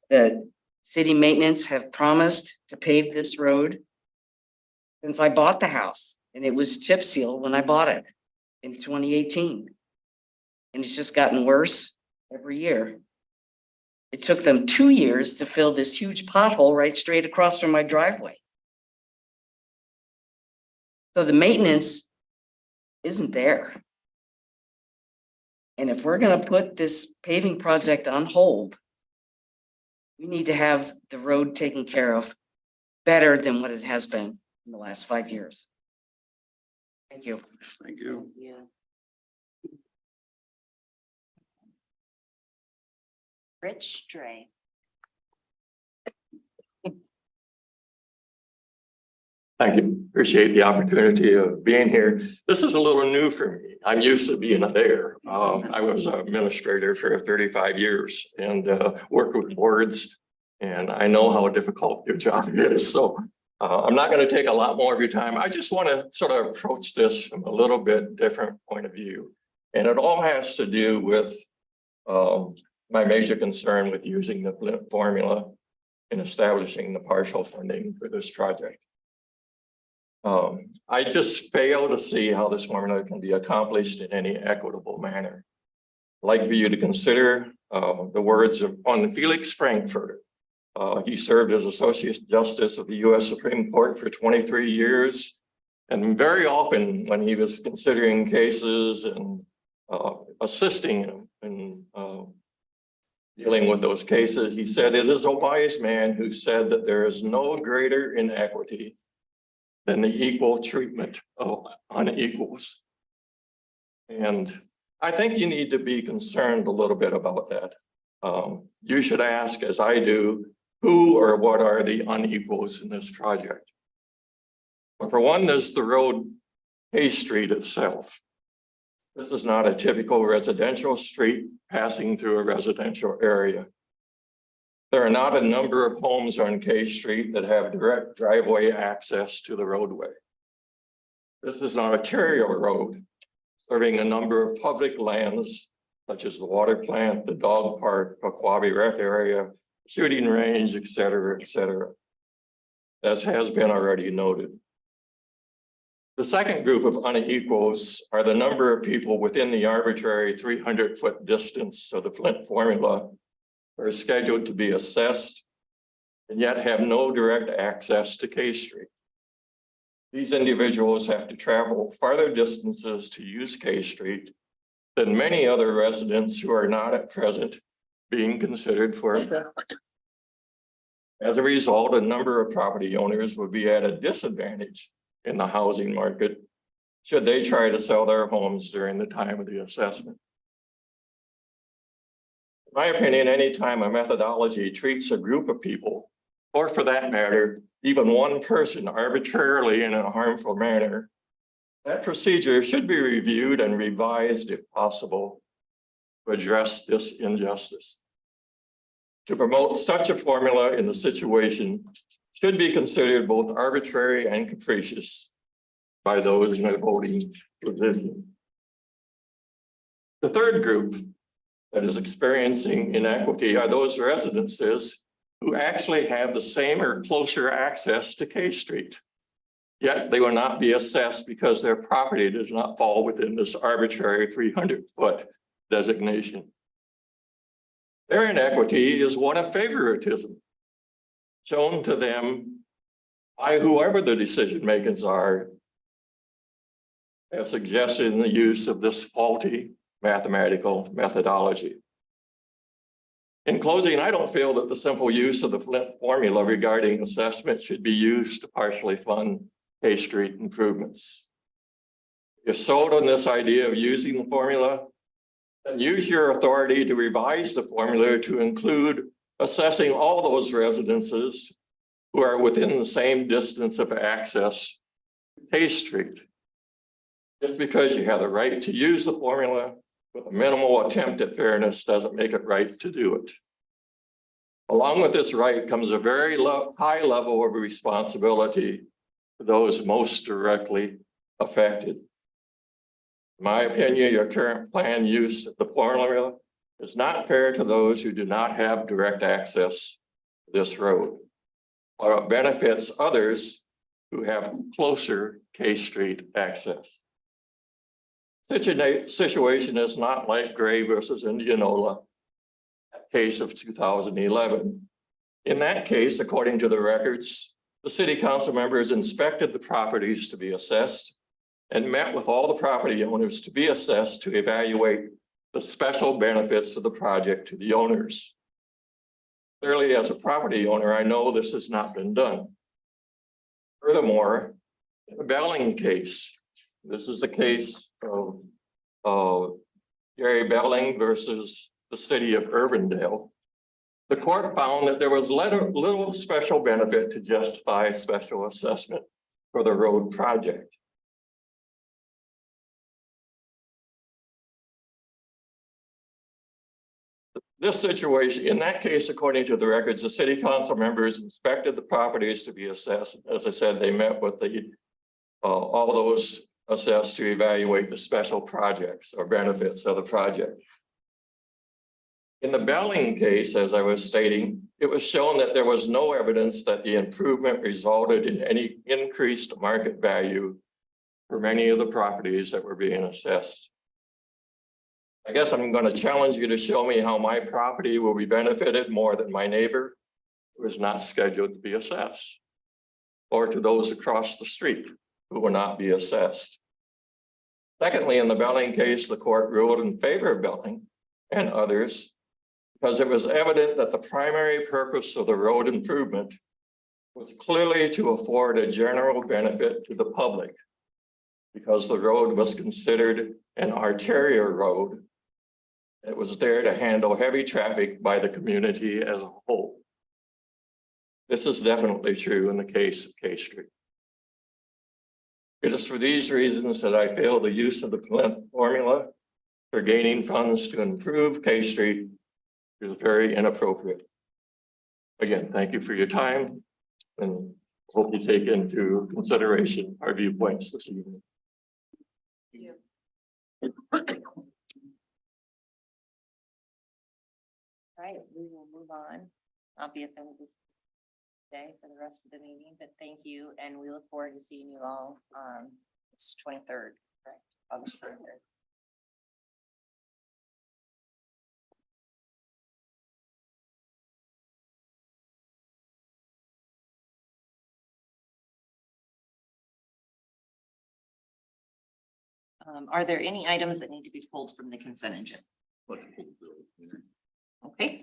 the city maintenance have promised to pave this road since I bought the house, and it was chip seal when I bought it in 2018. And it's just gotten worse every year. It took them 2 years to fill this huge pothole right straight across from my driveway. So the maintenance isn't there. And if we're gonna put this paving project on hold, we need to have the road taken care of better than what it has been in the last 5 years. Thank you. Thank you. Yeah. Rich Stray. Thank you. Appreciate the opportunity of being here. This is a little new for me. I'm used to being there. I was an administrator for 35 years and worked with boards, and I know how difficult your job is. So I'm not going to take a lot more of your time. I just want to sort of approach this from a little bit different point of view. And it all has to do with my major concern with using the Flint formula in establishing the partial funding for this project. I just fail to see how this formula can be accomplished in any equitable manner. I'd like for you to consider the words on Felix Frankfurt. He served as Associate Justice of the U.S. Supreme Court for 23 years. And very often when he was considering cases and assisting in dealing with those cases, he said, "It is a wise man who said that there is no greater inequity than the equal treatment of unequals." And I think you need to be concerned a little bit about that. You should ask, as I do, who or what are the unequals in this project? But for one, there's the road Hay Street itself. This is not a typical residential street passing through a residential area. There are not a number of homes on K Street that have direct driveway access to the roadway. This is an arterial road serving a number of public lands, such as the water plant, the dog park, the Quabi Rec area, shooting range, et cetera, as has been already noted. The second group of unequals are the number of people within the arbitrary 300-foot distance of the Flint formula who are scheduled to be assessed and yet have no direct access to K Street. These individuals have to travel farther distances to use K Street than many other residents who are not at present being considered for assessment. As a result, a number of property owners would be at a disadvantage in the housing market should they try to sell their homes during the time of the assessment. In my opinion, anytime a methodology treats a group of people, or for that matter, even one person arbitrarily in a harmful manner, that procedure should be reviewed and revised if possible to address this injustice. To promote such a formula in the situation should be considered both arbitrary and capricious by those in a voting position. The third group that is experiencing inequity are those residences who actually have the same or closer access to K Street. Yet they will not be assessed because their property does not fall within this arbitrary 300-foot designation. Their inequity is one of favoritism shown to them by whoever the decision makers are, as suggested in the use of this faulty mathematical methodology. In closing, I don't feel that the simple use of the Flint formula regarding assessment should be used to partially fund K Street improvements. If sold on this idea of using the formula, then use your authority to revise the formula to include assessing all those residences who are within the same distance of access to K Street. Just because you have the right to use the formula with a minimal attempt at fairness doesn't make it right to do it. Along with this right comes a very high level of responsibility for those most directly affected. In my opinion, your current plan use of the formula is not fair to those who do not have direct access to this road, while it benefits others who have closer K Street access. Such a situation is not like Gray versus Indianola, case of 2011. In that case, according to the records, the city council members inspected the properties to be assessed and met with all the property owners to be assessed to evaluate the special benefits of the project to the owners. Clearly, as a property owner, I know this has not been done. Furthermore, in the Belling case, this is a case of Gary Belling versus the city of Urbandale. The court found that there was little special benefit to justify special assessment for the road project. This situation, in that case, according to the records, the city council members inspected the properties to be assessed. As I said, they met with all those assessed to evaluate the special projects or benefits of the project. In the Belling case, as I was stating, it was shown that there was no evidence that the improvement resulted in any increased market value for many of the properties that were being assessed. I guess I'm gonna challenge you to show me how my property will be benefited more than my neighbor who is not scheduled to be assessed. Or to those across the street who will not be assessed. Secondly, in the Belling case, the court ruled in favor of Belling and others because it was evident that the primary purpose of the road improvement was clearly to afford a general benefit to the public because the road was considered an arterial road. It was there to handle heavy traffic by the community as a whole. This is definitely true in the case of K Street. It is for these reasons that I feel the use of the Flint formula for gaining funds to improve K Street is very inappropriate. Again, thank you for your time and hope you take into consideration our viewpoints this evening. All right, we will move on. I'll be available today for the rest of the meeting, but thank you, and we look forward to seeing you all this 23rd, correct? August 23rd. Are there any items that need to be pulled from the consent agenda? Okay,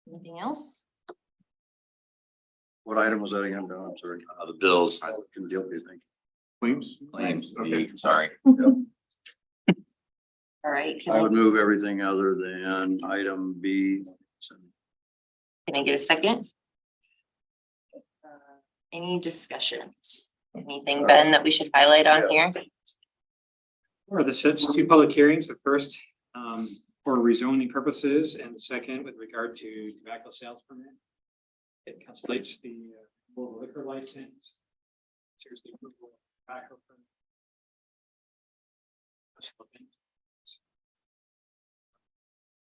anything else? What item was that again, Don? I'm sorry. The bills. I can deal with you, thank Claims. Claims, Okay. sorry. All right, you. I would move everything other than item B. can I get a second? Any discussion? Anything, Ben, that we should highlight on here? Or the sets two public hearings, the first for rezoning purposes and the second with regard to tobacco sales permit. It contemplates the liquor license. Seriously. Tobacco permit.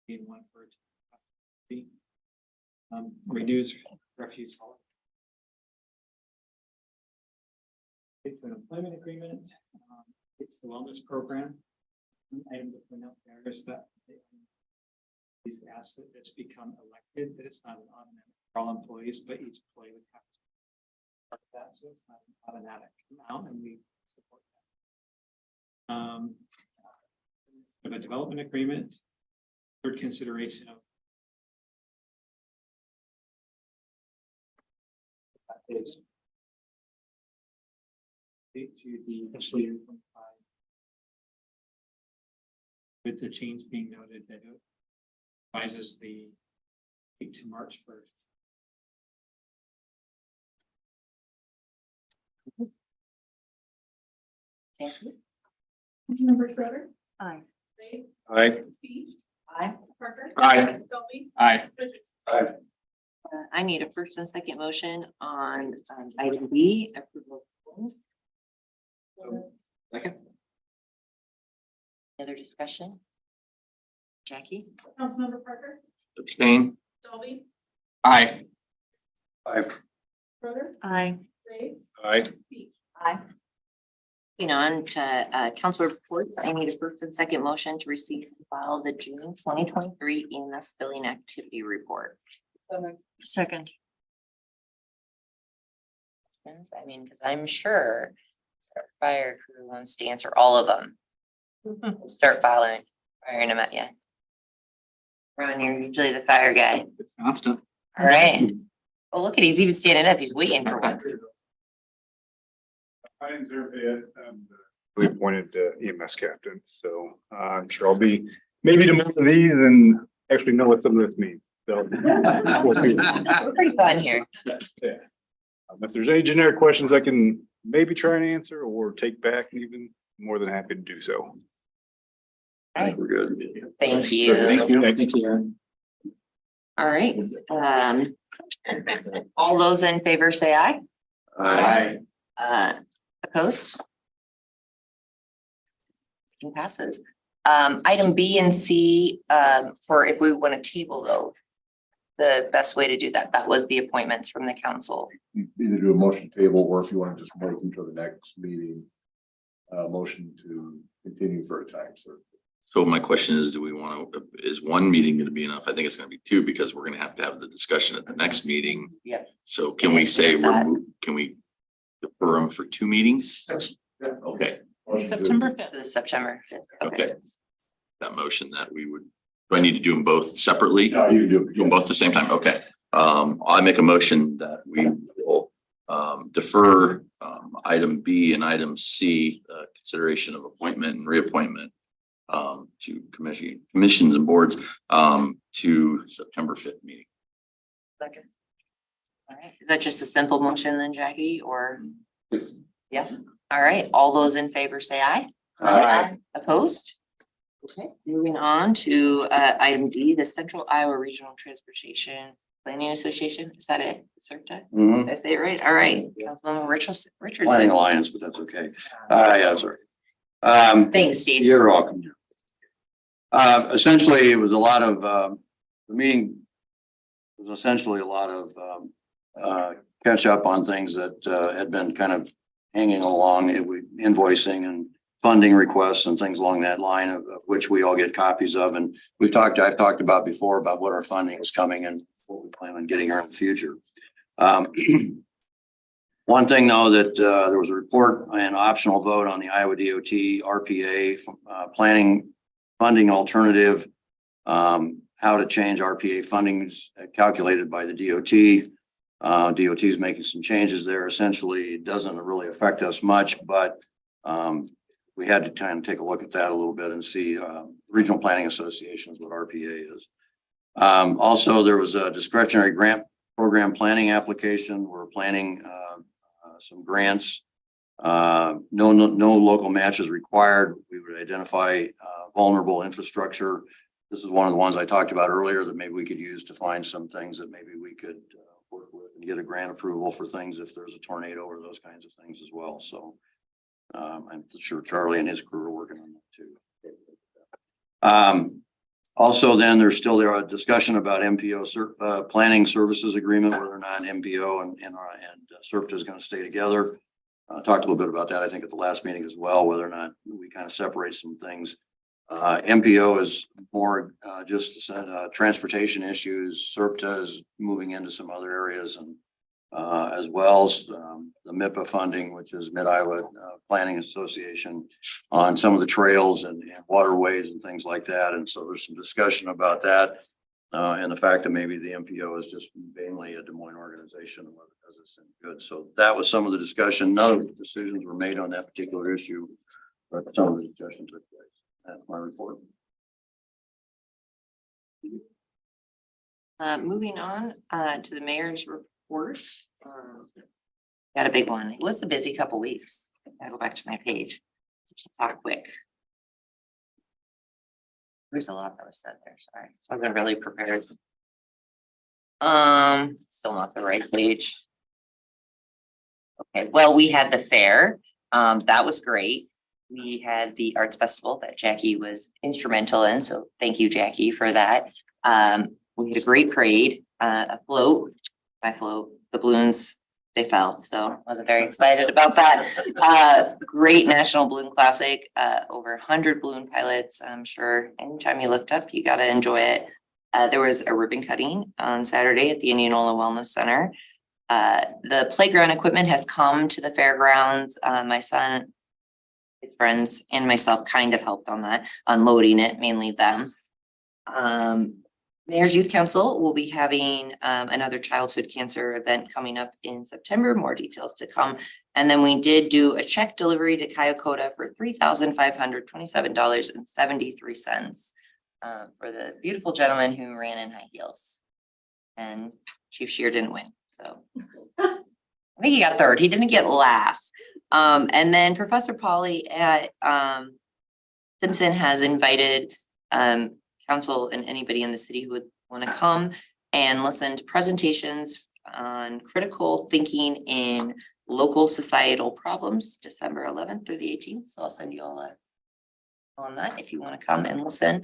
Being one for renews refuse hauling. It's an employment agreement. It's the wellness program. One item to point out there is that please ask that it's become elected, that it's not an automatic for all employees, but each employee would have to start that, so it's not an automatic amount, and we support that. A development agreement, third consideration of is to the fiscal year 25. With the change being noted that it advises the date to March 1st. Councilmember Schroeder. Aye. Dave. Aye. Steve. Aye. Parker. Aye. Dolly. Aye. Bridges. I need a first and second motion on item B, approval of claims. Second. Other discussion? Jackie? Councilmember Parker. Abstain. Dolly. Aye. Aye. Schroeder. Aye. Dave. Aye. Steve. Aye. Moving on to council report, I need a first and second motion to receive and file the June 2023 EMS billing activity report. Second. I mean, because I'm sure our fire crew wants to answer all of them. We'll start firing them at you. Ron, you're usually the fire guy. It's constant. All right. Oh, look at, he's even standing up. He's waiting for one. My name's Eric Ed. I'm the appointed EMS captain, so I'm sure I'll be maybe to most of these and actually know what some of this means. So Pretty fun here. yeah. If there's any generic questions I can maybe try and answer or take back, even more than happy to do so. All right. We're good. Thank you. Thank you. Thanks, Aaron. All right. All those in favor say aye. Aye. Opposed? Motion passes. Item B and C, for if we want to table those. The best way to do that, that was the appointments from the council. Either do a motion table or if you want to just wait until the next meeting, motion to continue for a time, sir. So my question is, do we want to, is one meeting going to be enough? I think it's going to be two because we're going to have the discussion at the next meeting. Yep. So can we say, can we defer them for two meetings? Okay. September fifth. The September 5th. Okay. That motion that we would, do I need to do them both separately? No, you do. Do them both at the same time? Okay. I make a motion that we will defer item B and item C, consideration of appointment and reappointment to commissions and boards to September 5th meeting. Second. All right, is that just a simple motion then, Jackie, or? Yes. All right, all those in favor say aye. Aye. Opposed? Okay, moving on to item D, the Central Iowa Regional Transportation Planning Association. Is that it? CERTA? Mhm. Did I say it right? All right. Councilmember Richardson. Planning Alliance, but that's okay. Yeah, sorry. Thanks, Steve. You're welcome. Essentially, it was a lot of, the meeting was essentially a lot of catch up on things that had been kind of hanging along, invoicing and funding requests and things along that line of which we all get copies of. And I've talked about before about what our funding is coming and what we plan on getting here in the future. One thing though, that there was a report and optional vote on the Iowa DOT RPA planning funding alternative, how to change RPA fundings calculated by the DOT. DOT is making some changes there. Essentially, it doesn't really affect us much, but we had to kind of take a look at that a little bit and see regional planning associations, what RPA is. Also, there was a discretionary grant program planning application. We're planning some grants. No local matches required. We would identify vulnerable infrastructure. This is one of the ones I talked about earlier that maybe we could use to find some things that maybe we could work with and get a grant approval for things if there's a tornado or those kinds of things as well. So I'm sure Charlie and his crew are working on that too. Also, then there's still a discussion about MPO planning services agreement, whether or not MPO and CERTA is going to stay together. Talked a little bit about that, I think, at the last meeting as well, whether or not we kind of separate some things. MPO is more just transportation issues. CERTA is moving into some other areas, and as well as the MIPA funding, which is Mid-Iowa Planning Association, on some of the trails and waterways and things like that. And so there's some discussion about that and the fact that maybe the MPO is just mainly a Des Moines organization and whether it does us any good. So that was some of the discussion. None of the decisions were made on that particular issue, but some of the discussion took place. That's my report. Moving on to the mayor's report. Got a big one. It was a busy couple weeks. I go back to my page. Talk quick. There's a lot that was said there. Sorry. So I've been really prepared. Still not the right page. Okay, well, we had the fair. That was great. We had the arts festival that Jackie was instrumental in. So thank you, Jackie, for that. We had a great parade, a float. By float, the balloons, they fell. So I wasn't very excited about that. Great National Balloon Classic, over 100 balloon pilots. I'm sure anytime you looked up, you got to enjoy it. There was a ribbon cutting on Saturday at the Indianola Wellness Center. The playground equipment has come to the fairgrounds. My son, his friends, and myself kind of helped on that, unloading it, mainly them. Mayor's Youth Council will be having another childhood cancer event coming up in September. More details to come. And then we did do a check delivery to Kyokota for $3,527.73 for the beautiful gentleman who ran in high heels. And Chief Shear didn't win. So I think he got third. He didn't get last. And then Professor Polly at Simpson has invited council and anybody in the city who would want to come and listen to presentations on critical thinking in local societal problems, December 11th through the 18th. So I'll send you all on that if you want to come and listen.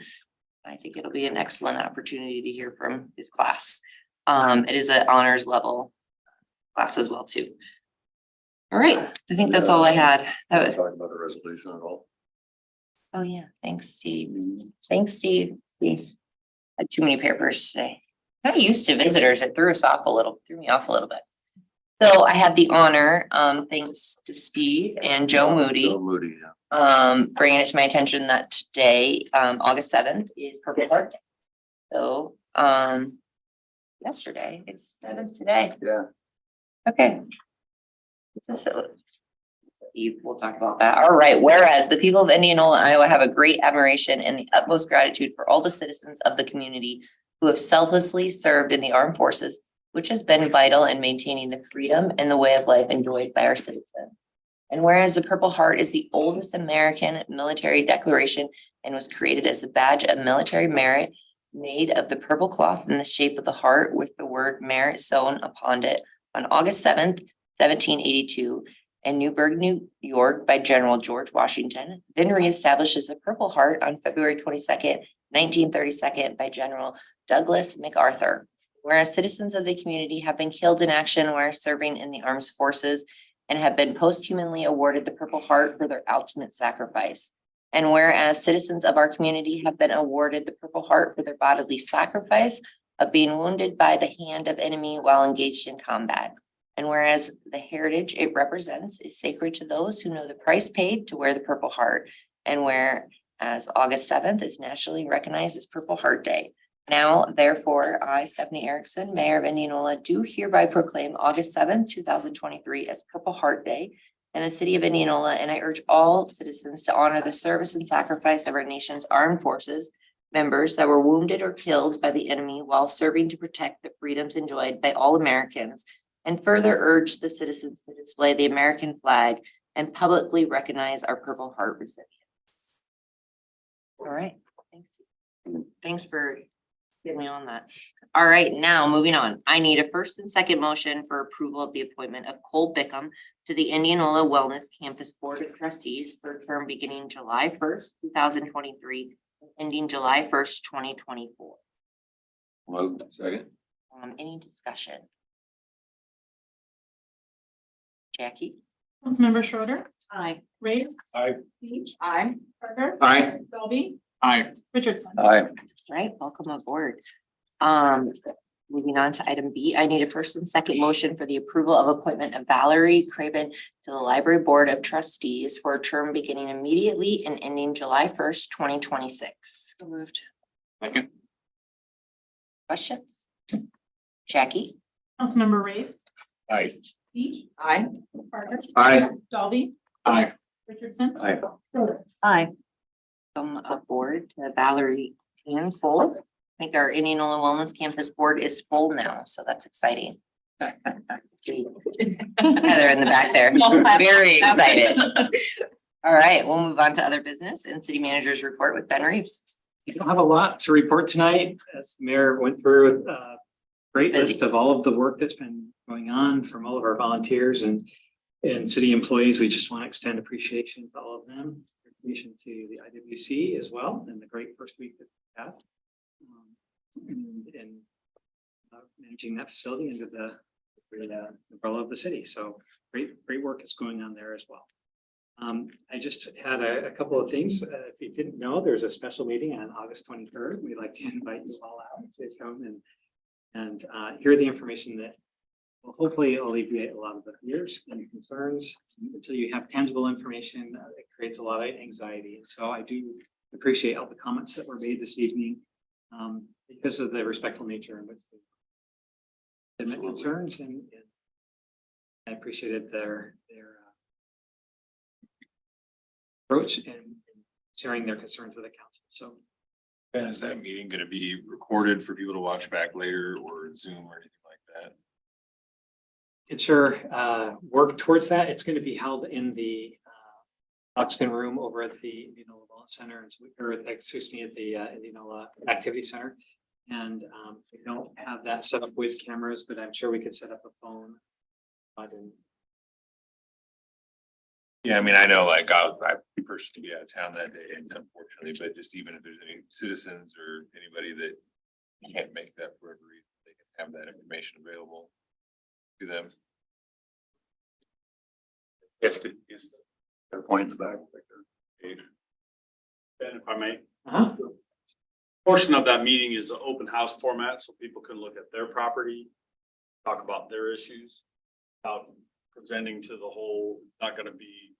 I think it'll be an excellent opportunity to hear from his class. It is an honors level class as well too. All right, I think that's all I had. Talk about the resolution at all. Oh, yeah. Thanks, Steve. Thanks, Steve. Steve. Had too many papers today. Got used to visitors. It threw me off a little bit. So I had the honor, thanks to Steve and Joe Moody, Joe Moody, yeah. bringing it to my attention that today, August 7th is Purple Heart Day. So, yesterday, it's 7th today. Yeah. Okay. We'll talk about that. All right. Whereas the people of Indianola, Iowa have a great admiration and the utmost gratitude for all the citizens of the community who have selflessly served in the armed forces, which has been vital in maintaining the freedom and the way of life enjoyed by our citizens. And whereas the Purple Heart is the oldest American military declaration and was created as a badge of military merit, made of the purple cloth in the shape of the heart with the word merit sewn upon it on August 7th, 1782, in Newburgh, New York by General George Washington, then reestablished as the Purple Heart on February 22nd, 1932 by General Douglas MacArthur. Whereas citizens of the community have been killed in action while serving in the armed forces and have been posthumously awarded the Purple Heart for their ultimate sacrifice. And whereas citizens of our community have been awarded the Purple Heart for their bodily sacrifice of being wounded by the hand of enemy while engaged in combat. And whereas the heritage it represents is sacred to those who know the price paid to wear the Purple Heart. And whereas August 7th is nationally recognized as Purple Heart Day. Now, therefore, I, Stephanie Erickson, Mayor of Indianola, do hereby proclaim August 7th, 2023 as Purple Heart Day in the city of Indianola, and I urge all citizens to honor the service and sacrifice of our nation's armed forces members that were wounded or killed by the enemy while serving to protect the freedoms enjoyed by all Americans, and further urge the citizens to display the American flag and publicly recognize our Purple Heart recipients. All right, thanks. Thanks for getting me on that. All right, now moving on. I need a first and second motion for approval of the appointment of Cole Bickham to the Indianola Wellness Campus Board of Trustees for a term beginning July 1st, 2023, and ending July 1st, 2024. Well, second. Any discussion? Jackie? Councilmember Schroeder, Aye. Ray, Aye. Beach. Aye. Parker. Aye. Dolby, Aye. Richardson. Aye. That's right, welcome aboard. Moving on to item B, I need a first and second motion for the approval of appointment of Valerie Craven to the Library Board of Trustees for a term beginning immediately and ending July 1st, 2026. So moved. Second. Questions? Jackie? Councilmember Ray, Aye. Beach. Aye. Parker. Aye. Dolby, Aye. Richardson. Aye. Schroeder. Aye. Come aboard to Valerie and full. I think our Indianola Wellness Campus Board is full now, so that's exciting. Heather in the back there, very excited. All right, we'll move on to other business and city managers report with Ben Reeves. You don't have a lot to report tonight, as the mayor went through a great list of all of the work that's been going on from all of our volunteers and city employees. We just want to extend appreciation to all of them, appreciation to the IWC as well, and the great first week that we had. And managing that facility under the umbrella of the city. So great work is going on there as well. I just had a couple of things. If you didn't know, there's a special meeting on August 23rd. We'd like to invite you all out to come and hear the information that will hopefully alleviate a lot of the fears and concerns. Until you have tangible information, it creates a lot of anxiety. And so I do appreciate all the comments that were made this evening because of the respectful nature in which they had concerns, and I appreciated their approach and sharing their concerns with the council. So, Ben, is that meeting going to be recorded for people to watch back later, or Zoom or anything like that? it sure work towards that. It's going to be held in the Buxton Room over at the Indianola Wellness Center, or excuse me, at the Indianola Activity Center. And we don't have that set up with cameras, but I'm sure we could set up a phone. Yeah, I mean, I know like I personally be out of town that day, unfortunately, but just even if there's any citizens or anybody that can't make that for whatever reason, they can have that information available to them. Yes, Got a point in the back. Ben, if I may. Uh-huh. Portion of that meeting is an open house format, so people can look at their property, talk about their issues, without presenting to the whole. It's not gonna be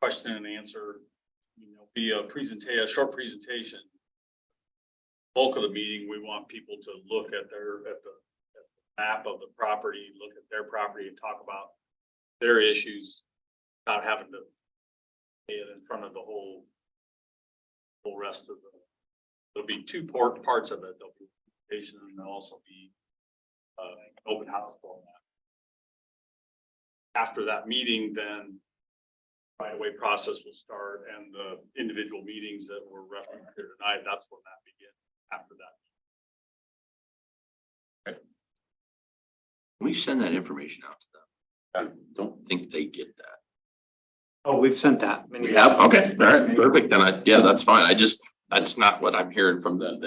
question and answer, be a presentation, a short presentation. Bulk of the meeting, we want people to look at the map of the property, look at their property and talk about their issues, without having to say it in front of the whole rest of the. There'll be two parts of it. There'll be presentation and there'll also be open house format. After that meeting, then right away process will start, and the individual meetings that were referenced here tonight, that's when that begins after that. Can we send that information out to them? I don't think they get that. Oh, we've sent that. We have, okay, all right, perfect, then yeah, that's fine, that's not what I'm hearing from them,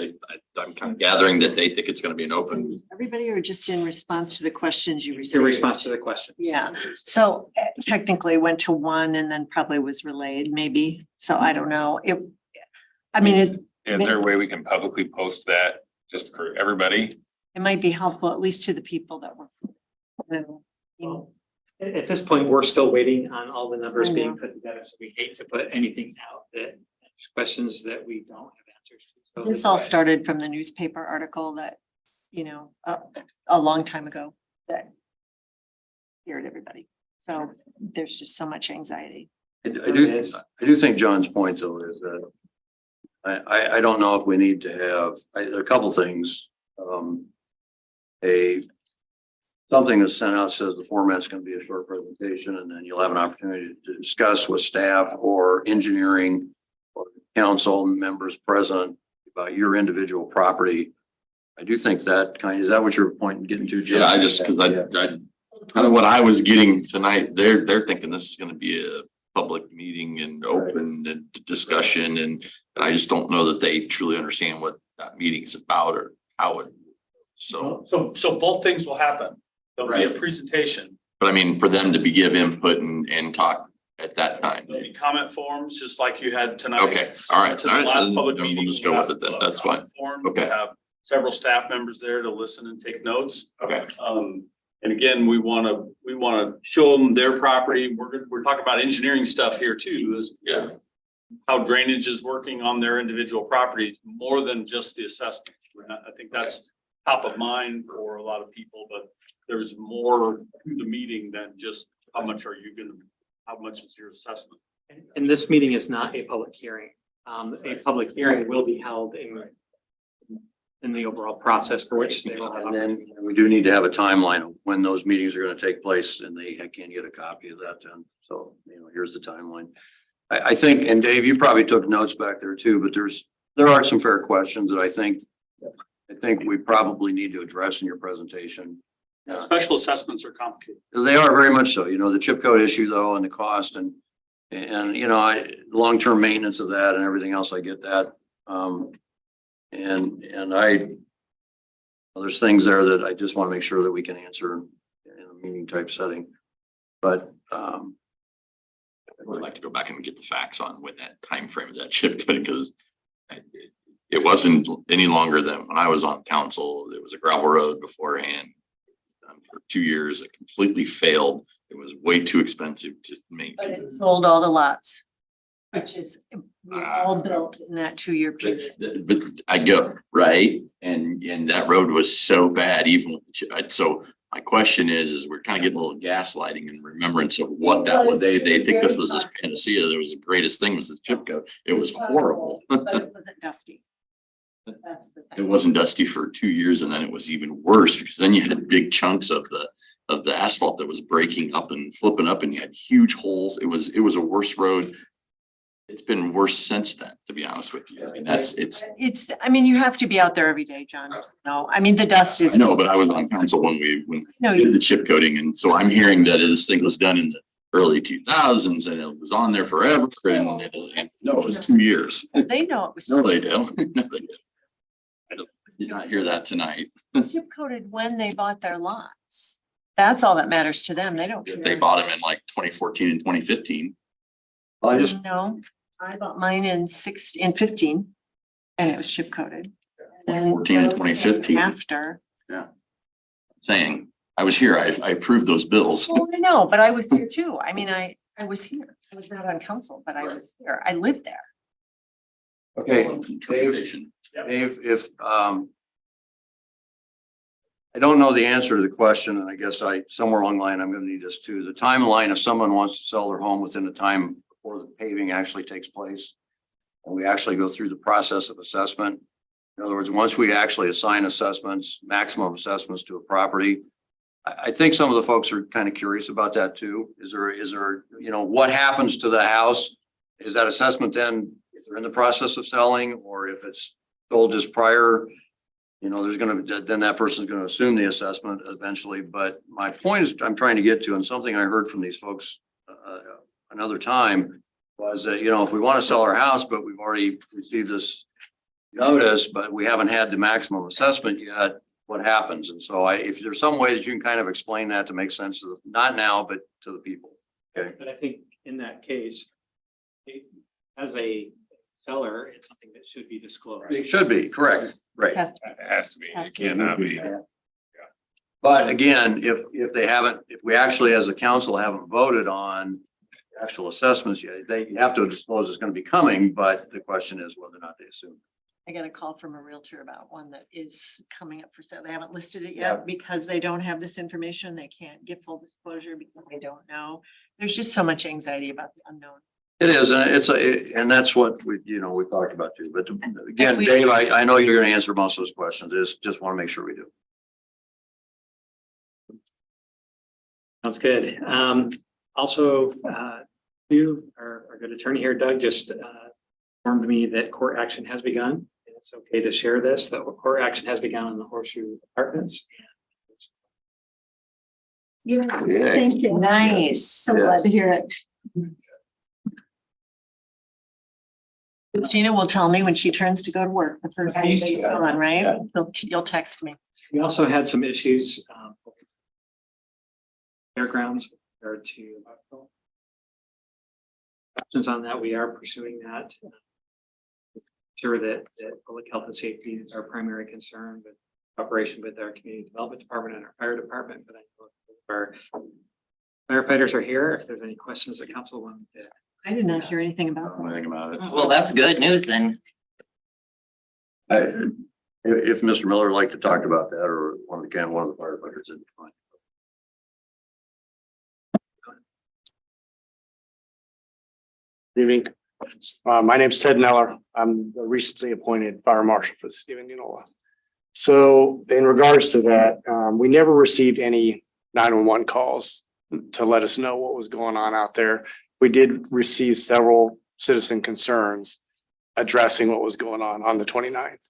I'm kind of gathering that they think it's gonna be an open. Everybody or just in response to the questions you received? In response to the question. Yeah, so technically went to one and then probably was relayed maybe, so I don't know, Is there a way we can publicly post that just for everybody? it might be helpful, at least to the people that were. At this point, we're still waiting on all the numbers I being know. put together, so we hate to put anything out that there's questions that we don't have answers to. So This all started from the newspaper article that, a long time ago that scared everybody. So there's just so much anxiety. I do think John's point though is that I don't know if we need to have, there are a couple things. Something that's sent out says the format's gonna be a short presentation, and then you'll have an opportunity to discuss with staff or engineering or council members present about your individual property. I do think that is that what you're getting to, Jim? Yeah, cause I kind of what I was getting tonight, they're thinking this is gonna be a public meeting and open and discussion, and I just don't know that they truly understand what that meeting is about or how it. So, So both things will happen. There'll be a Right. presentation, but I mean, for them to give input and talk at that time. there'll be comment forms, just like you had tonight. Okay, all right, To the all right, last then public we'll meeting. just go with it then, that's fine. Okay. We have several staff members there to listen and take notes. Okay. And again, we wanna show them their property. We're talking about engineering stuff here too, is Yeah. how drainage is working on their individual properties, more than just the assessment. I think that's top of mind for a lot of people, but there's more to the meeting than just how much is your assessment? And this meeting is not a public hearing. A public hearing will be held in the overall process for which they will have. And then we do need to have a timeline of when those meetings are gonna take place, and I can't get a copy of that then. So, here's the timeline. I think, and Dave, you probably took notes back there too, but there are some fair questions that I think we probably need to address in your presentation. Special assessments are complicated. They are very much so, the chip code issue though, and the cost and long-term maintenance of that and everything else, I get that. There's things there that I just want to make sure that we can answer in a meeting type setting. But, I would like to go back and get the facts on when that time frame of that chip code, because it wasn't any longer than when I was on council. It was a gravel road beforehand. For 2 years, it completely failed. It was way too expensive to But maintain. it sold all the lots, which is, we all built in that 2-year period. But I go, right, and that road was so bad, even with, so my question is we're kind of getting a little gaslighting in remembrance of what that was. They think this was this panacea. There was the greatest thing was this chip code. It was horrible. But it wasn't dusty. That's the It thing. wasn't dusty for 2 years, and then it was even worse because then you had big chunks of the asphalt that was breaking up and flipping up, and you had huge holes. It was a worse road. It's been worse since then, to be honest with you. I mean, You have to be out there every day, John. No, the dust is. No, but I was on council when we No, did the chip coating, and so I'm hearing that this thing was done in the early 2000s and it was on there forever, and no, it was 2 years. They know it was. No, they don't. No, they don't. I did not hear that tonight. Chip coated when they bought their lots. That's all that matters to them. They don't care. They bought them in like 2014 and 2015. I just, No, I bought mine in 15 and it was chip coated. And 14 and those 2015. After, Saying, I was here, I approved those bills. well, I know, but I was here too. I mean, I was here. I was not on council, but I was here. I lived there. Okay, Interpretation. Dave, if, I don't know the answer to the question, and I guess somewhere along the line, I'm gonna need this too. The timeline, if someone wants to sell their home within the time before the paving actually takes place, and we actually go through the process of assessment. In other words, once we actually assign assessments, maximum assessments to a property, I think some of the folks are kind of curious about that too. Is there, what happens to the house? Is that assessment then, if they're in the process of selling, or if it's sold just prior? There's then that person's gonna assume the assessment eventually. But my point is, I'm trying to get to, and something I heard from these folks another time, was that, if we want to sell our house, but we've already received this notice, but we haven't had the maximum assessment yet, what happens? And so if there's some way that you can kind of explain that to make sense to not now, but to the people. Okay. But I think in that case, as a seller, it's something that should be disclosed. It should be, correct, right. Has- It has to be, Has it to be. cannot be. But again, if we actually as a council haven't voted on actual assessments yet, you have to disclose it's gonna be coming, but the question is whether or not they assume. I got a call from a realtor about one that is coming up for sale. They haven't listed it Yeah. yet because they don't have this information. They can't give full disclosure because they don't know. There's just so much anxiety about the unknown. It is, and and that's what we talked about too. But again, Dave, I know you're gonna answer most of those questions. Just want to make sure we do. Sounds good. Also, you, our good attorney here, Doug, just informed me that court action has begun. And it's okay to share this, that court action has begun in the Horseshoe Apartments. Yeah, thank you. Nice. So glad to hear it. Christina will tell me when she turns to go to work, the first day she's on, right? You'll text me. We also had some issues. Fairgrounds with regard to options on that. We are pursuing that. Sure that public health and safety is our primary concern, with cooperation with our community development department and our fire department. But I know our firefighters are here. If there's any questions the council wanted to. I did not hear anything about that. Anything about it. Well, that's good news then. If Mr. Miller would like to talk about that, or one of the firefighters, it'd be fine. Good evening. My name's Ted Neller. I'm the recently appointed fire marshal for the city of Indianola. So in regards to that, we never received any 911 calls to let us know what was going on out there. We did receive several citizen concerns addressing what was going on the 29th.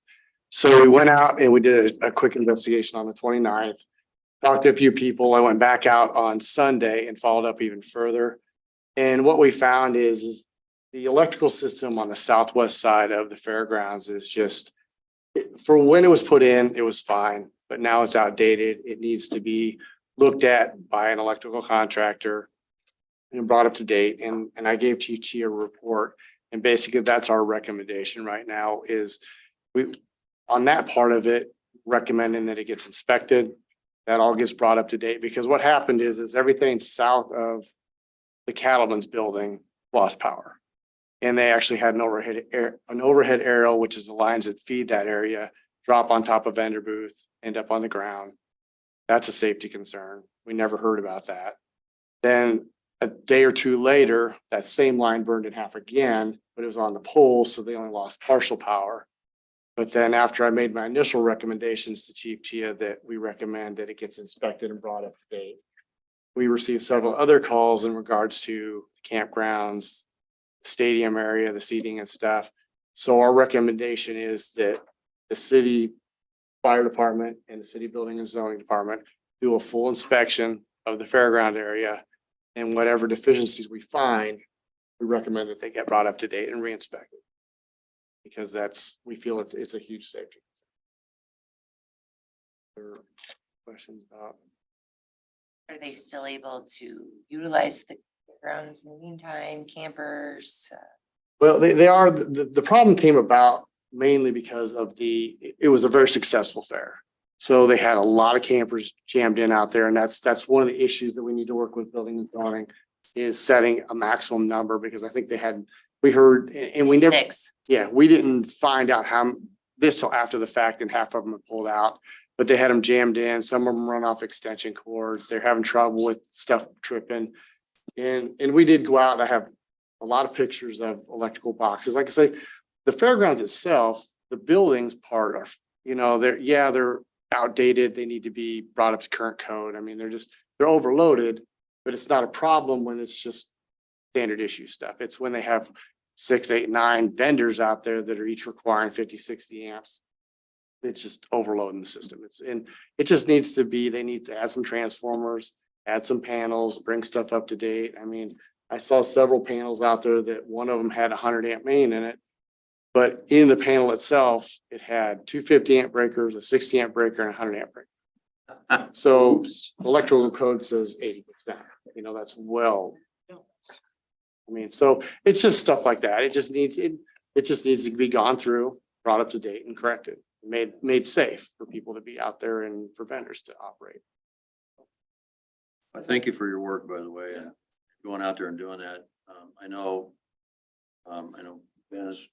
So we went out and we did a quick investigation on the 29th, talked to a few people. I went back out on Sunday and followed up even further. And what we found is the electrical system on the southwest side of the fairgrounds is just, for when it was put in, it was fine, but now it's outdated. It needs to be looked at by an electrical contractor and brought up to date. And I gave Chief Chia a report. And basically that's our recommendation right now is we, on that part of it, recommending that it gets inspected, that all gets brought up to date. Because what happened is everything south of the Cattleman's building lost power. And they actually had an overhead aerial, which is the lines that feed that area, drop on top of vendor booth, end up on the ground. That's a safety concern. We never heard about that. Then a day or two later, that same line burned in half again, but it was on the pole, so they only lost partial power. But then after I made my initial recommendations to Chief Chia that we recommend that it gets inspected and brought up to date, we received several other calls in regards to campgrounds, stadium area, the seating and stuff. So our recommendation is that the city fire department and the city building and zoning department do a full inspection of the fairground area. And whatever deficiencies we find, we recommend that they get brought up to date and re-inspected. Because we feel it's a huge safety. Questions about? Are they still able to utilize the grounds in the meantime, campers? Well, they are, the problem came about mainly because of it was a very successful fair. So they had a lot of campers jammed in out there, and that's one of the issues that we need to work with building and zoning is setting a maximum number, because I think we heard, and we never, Six. yeah, we didn't find out this till after the fact, and half of them had pulled out, but they had them jammed in. Some of them run off extension cords. They're having trouble with stuff tripping. And we did go out, and I have a lot of pictures of electrical boxes. Like I say, the fairgrounds itself, the buildings part are, they're outdated. They need to be brought up to current code. I mean, they're overloaded, but it's not a problem when it's just standard issue stuff. It's when they have 6, 8, 9 vendors out there that are each requiring 50, 60 amps. It's just overloading the system. It just needs to be, they need to add some transformers, add some panels, bring stuff up to date. I mean, I saw several panels out there that one of them had a 100 amp main in it. But in the panel itself, it had 250 amp breakers, a 60 amp breaker, and a 100 amp breaker. So electrical code says 80%, that's well. I mean, so it's just stuff like that. It just needs to be gone through, brought up to date and corrected, made safe for people to be out there and for vendors to operate. I thank you for your work, by the way, and going out there and doing that. I know Ben has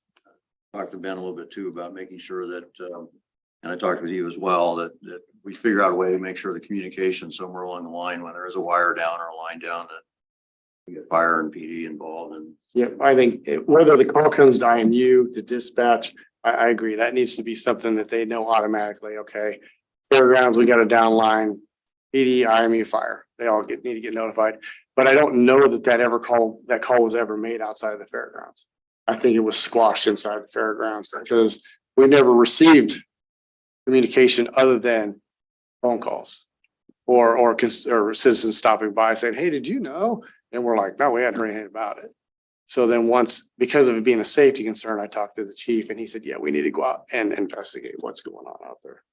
talked to Ben a little bit too about making sure that, and I talked with you as well, that we figure out a way to make sure the communication somewhere along the line, when there is a wire down or a line down, that we get fire and PD involved. And Yeah, I think whether the call comes to IMU, to dispatch, I agree. That needs to be something that they know automatically. Okay, fairgrounds, we got a downline, PD, IMU, fire. They all need to get notified. But I don't know that call was ever made outside of the fairgrounds. I think it was squashed inside the fairgrounds because we never received communication other than phone calls or citizens stopping by saying, "Hey, did you know?" And we're like, "No, we hadn't heard anything about it." So then because of it being a safety concern, I talked to the chief and he said, "Yeah, we need to go out and investigate what's going on out there."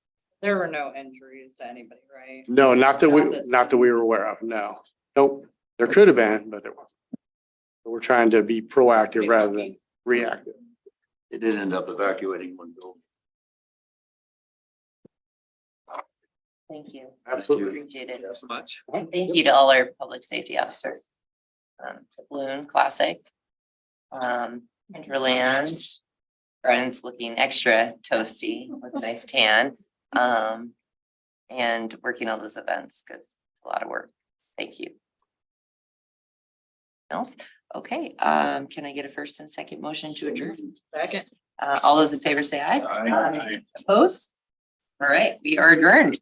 There were no injuries to anybody, right? No, not that we were aware of. No, nope. There could have been, but there wasn't. So we're trying to be proactive rather than reactive. it did end up evacuating one building. Thank you. Absolutely. Appreciate it. so much. And thank you to all our public safety officers. The Balloon Classic. Hinterland. Friends looking extra toasty with a nice tan. And working on those events because it's a lot of work. Thank you. Else? Okay, can I get a first and second motion to adjourn? Second. All those in favor say aye. Aye. Opposed? All right, we are adjourned.